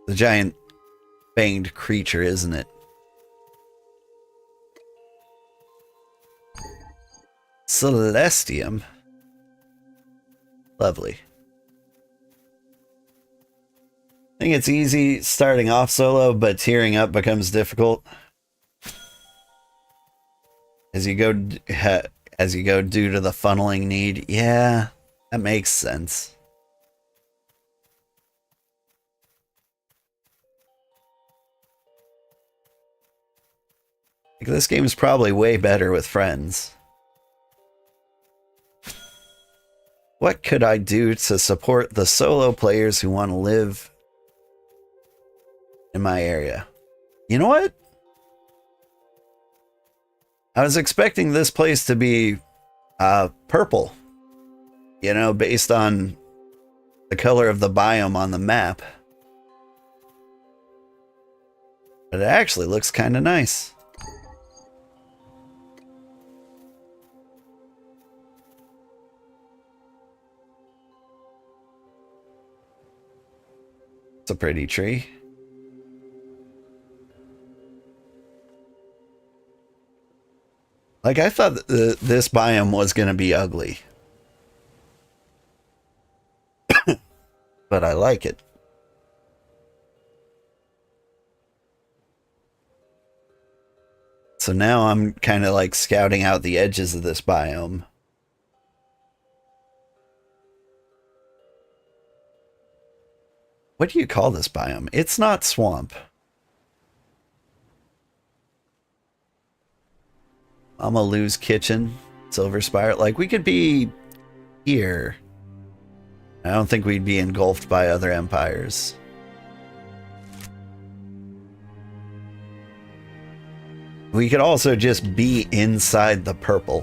The giant fanged creature, isn't it? Celestium. Lovely. I think it's easy starting off solo, but tearing up becomes difficult as you go due to the funneling need. Yeah, that makes sense. Like, this game is probably way better with friends. What could I do to support the solo players who want to live in my area? You know what? I was expecting this place to be purple, you know, based on the color of the biome on the map. But it actually looks kind of nice. It's a pretty tree. Like, I thought this biome was going to be ugly. But I like it. So now I'm kind of like scouting out the edges of this biome. What do you call this biome? It's not swamp. Mama Lou's kitchen, Silver Spire. Like, we could be here. I don't think we'd be engulfed by other empires. We could also just be inside the purple.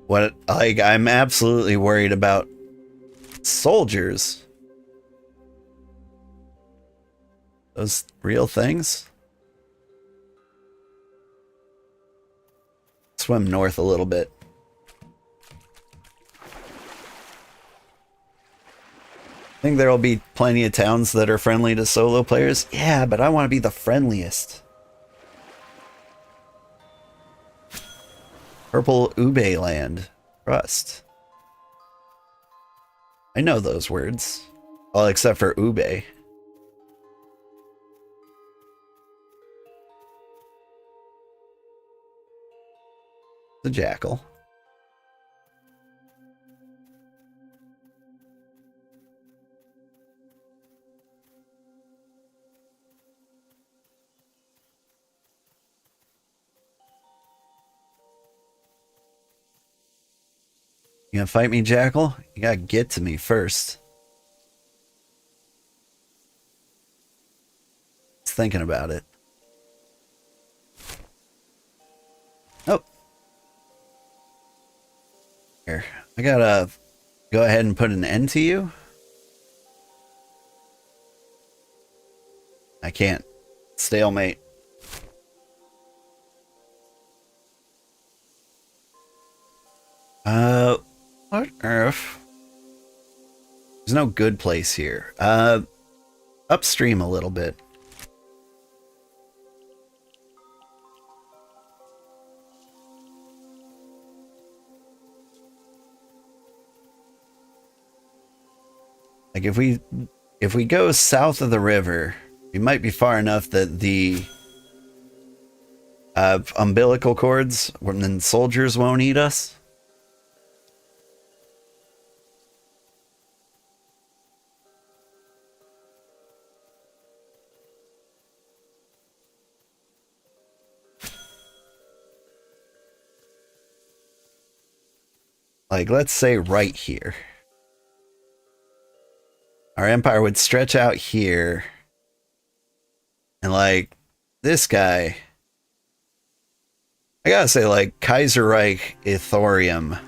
What, like, I'm absolutely worried about soldiers. Those real things? Swim north a little bit. I think there'll be plenty of towns that are friendly to solo players. Yeah, but I want to be the friendliest. Purple Ube Land. Trust. I know those words. Well, except for Ube. The jackal. You gonna fight me, jackal? You gotta get to me first. Just thinking about it. Oh. Here. I gotta go ahead and put an end to you. I can't. Stalemate. What earth? There's no good place here. Upstream a little bit. Like, if we go south of the river, we might be far enough that the umbilical cords, when then soldiers won't eat us. like, let's say right here. Our empire would stretch out here. And like, this guy, I gotta say, like, Kaiserreich Ithorium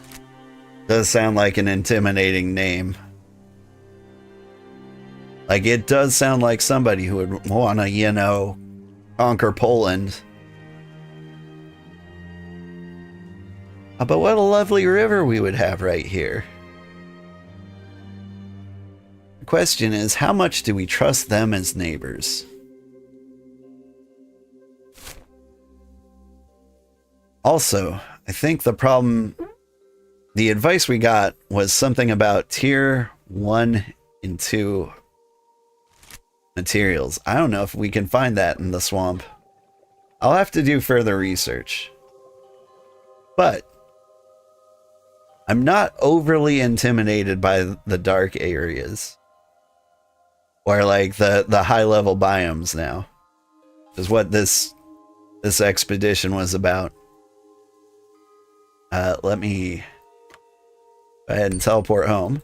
does sound like an intimidating name. Like, it does sound like somebody who would want to, you know, conquer Poland. But what a lovely river we would have right here. The question is, how much do we trust them as neighbors? Also, I think the advice we got was something about tier 1 and 2 materials. I don't know if we can find that in the swamp. I'll have to do further research. But I'm not overly intimidated by the dark areas. Or like the high level biomes now. Is what this expedition was about. Let me go ahead and teleport home.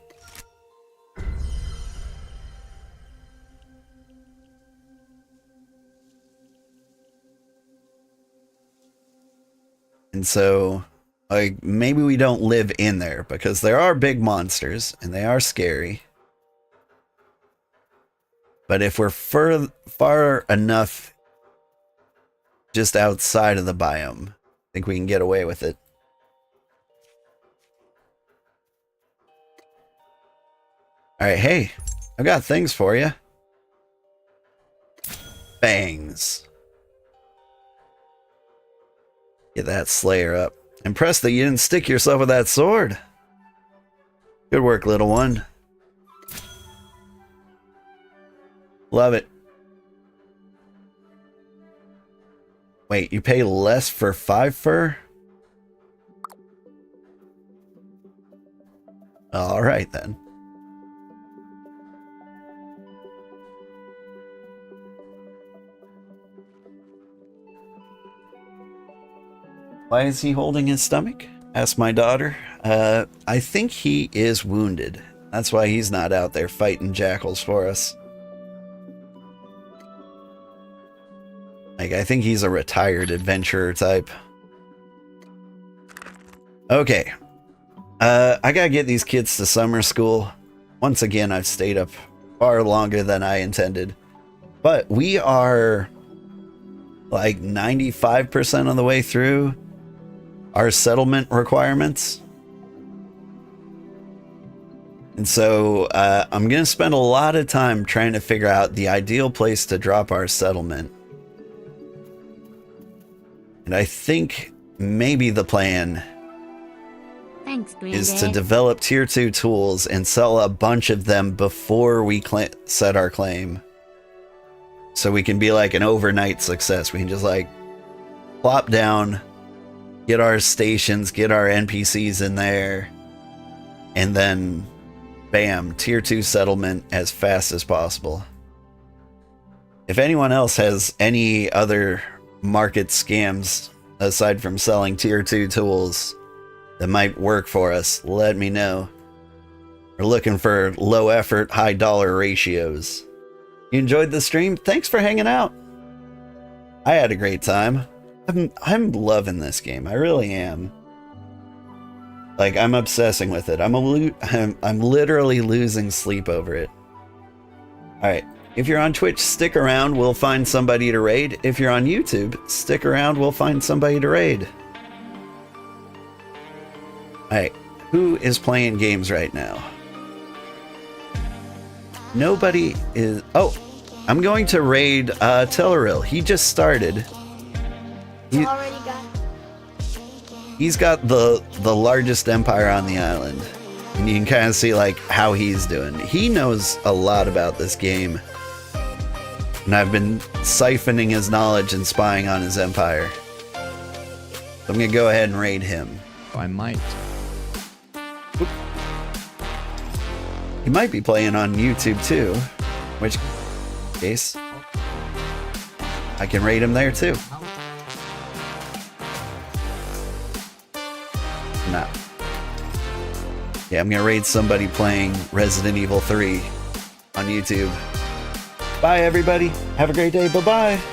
And so, like, maybe we don't live in there because there are big monsters and they are scary. But if we're far enough just outside of the biome, I think we can get away with it. Alright, hey, I've got things for you. Bangs. Get that Slayer up. Impressed that you didn't stick yourself with that sword. Good work, little one. Love it. Wait, you pay less for 5 fur? Alright then. Why is he holding his stomach? Asked my daughter. I think he is wounded. That's why he's not out there fighting jackals for us. Like, I think he's a retired adventurer type. Okay. I gotta get these kids to summer school. Once again, I've stayed up far longer than I intended. But we are like 95% of the way through our settlement requirements. And so I'm going to spend a lot of time trying to figure out the ideal place to drop our settlement. And I think maybe the plan is to develop tier 2 tools and sell a bunch of them before we set our claim. So we can be like an overnight success. We can just like plop down, get our stations, get our NPCs in there, and then bam, tier 2 settlement as fast as possible. If anyone else has any other market scams aside from selling tier 2 tools that might work for us, let me know. We're looking for low effort, high dollar ratios. You enjoyed the stream? Thanks for hanging out. I had a great time. I'm loving this game. I really am. Like, I'm obsessing with it. I'm literally losing sleep over it. Alright. If you're on Twitch, stick around. We'll find somebody to raid. If you're on YouTube, stick around. We'll find somebody to raid. Alright. Who is playing games right now? Nobody is... Oh! I'm going to raid Telleril. He just started. He's got the largest empire on the island. And you can kind of see like how he's doing. He knows a lot about this game. And I've been siphoning his knowledge and spying on his empire. So I'm going to go ahead and raid him. I might. Oop. He might be playing on YouTube too. Which case, I can raid him there too. No. Yeah, I'm gonna raid somebody playing Resident Evil 3 on YouTube. Bye, everybody. Have a great day. Bye-bye.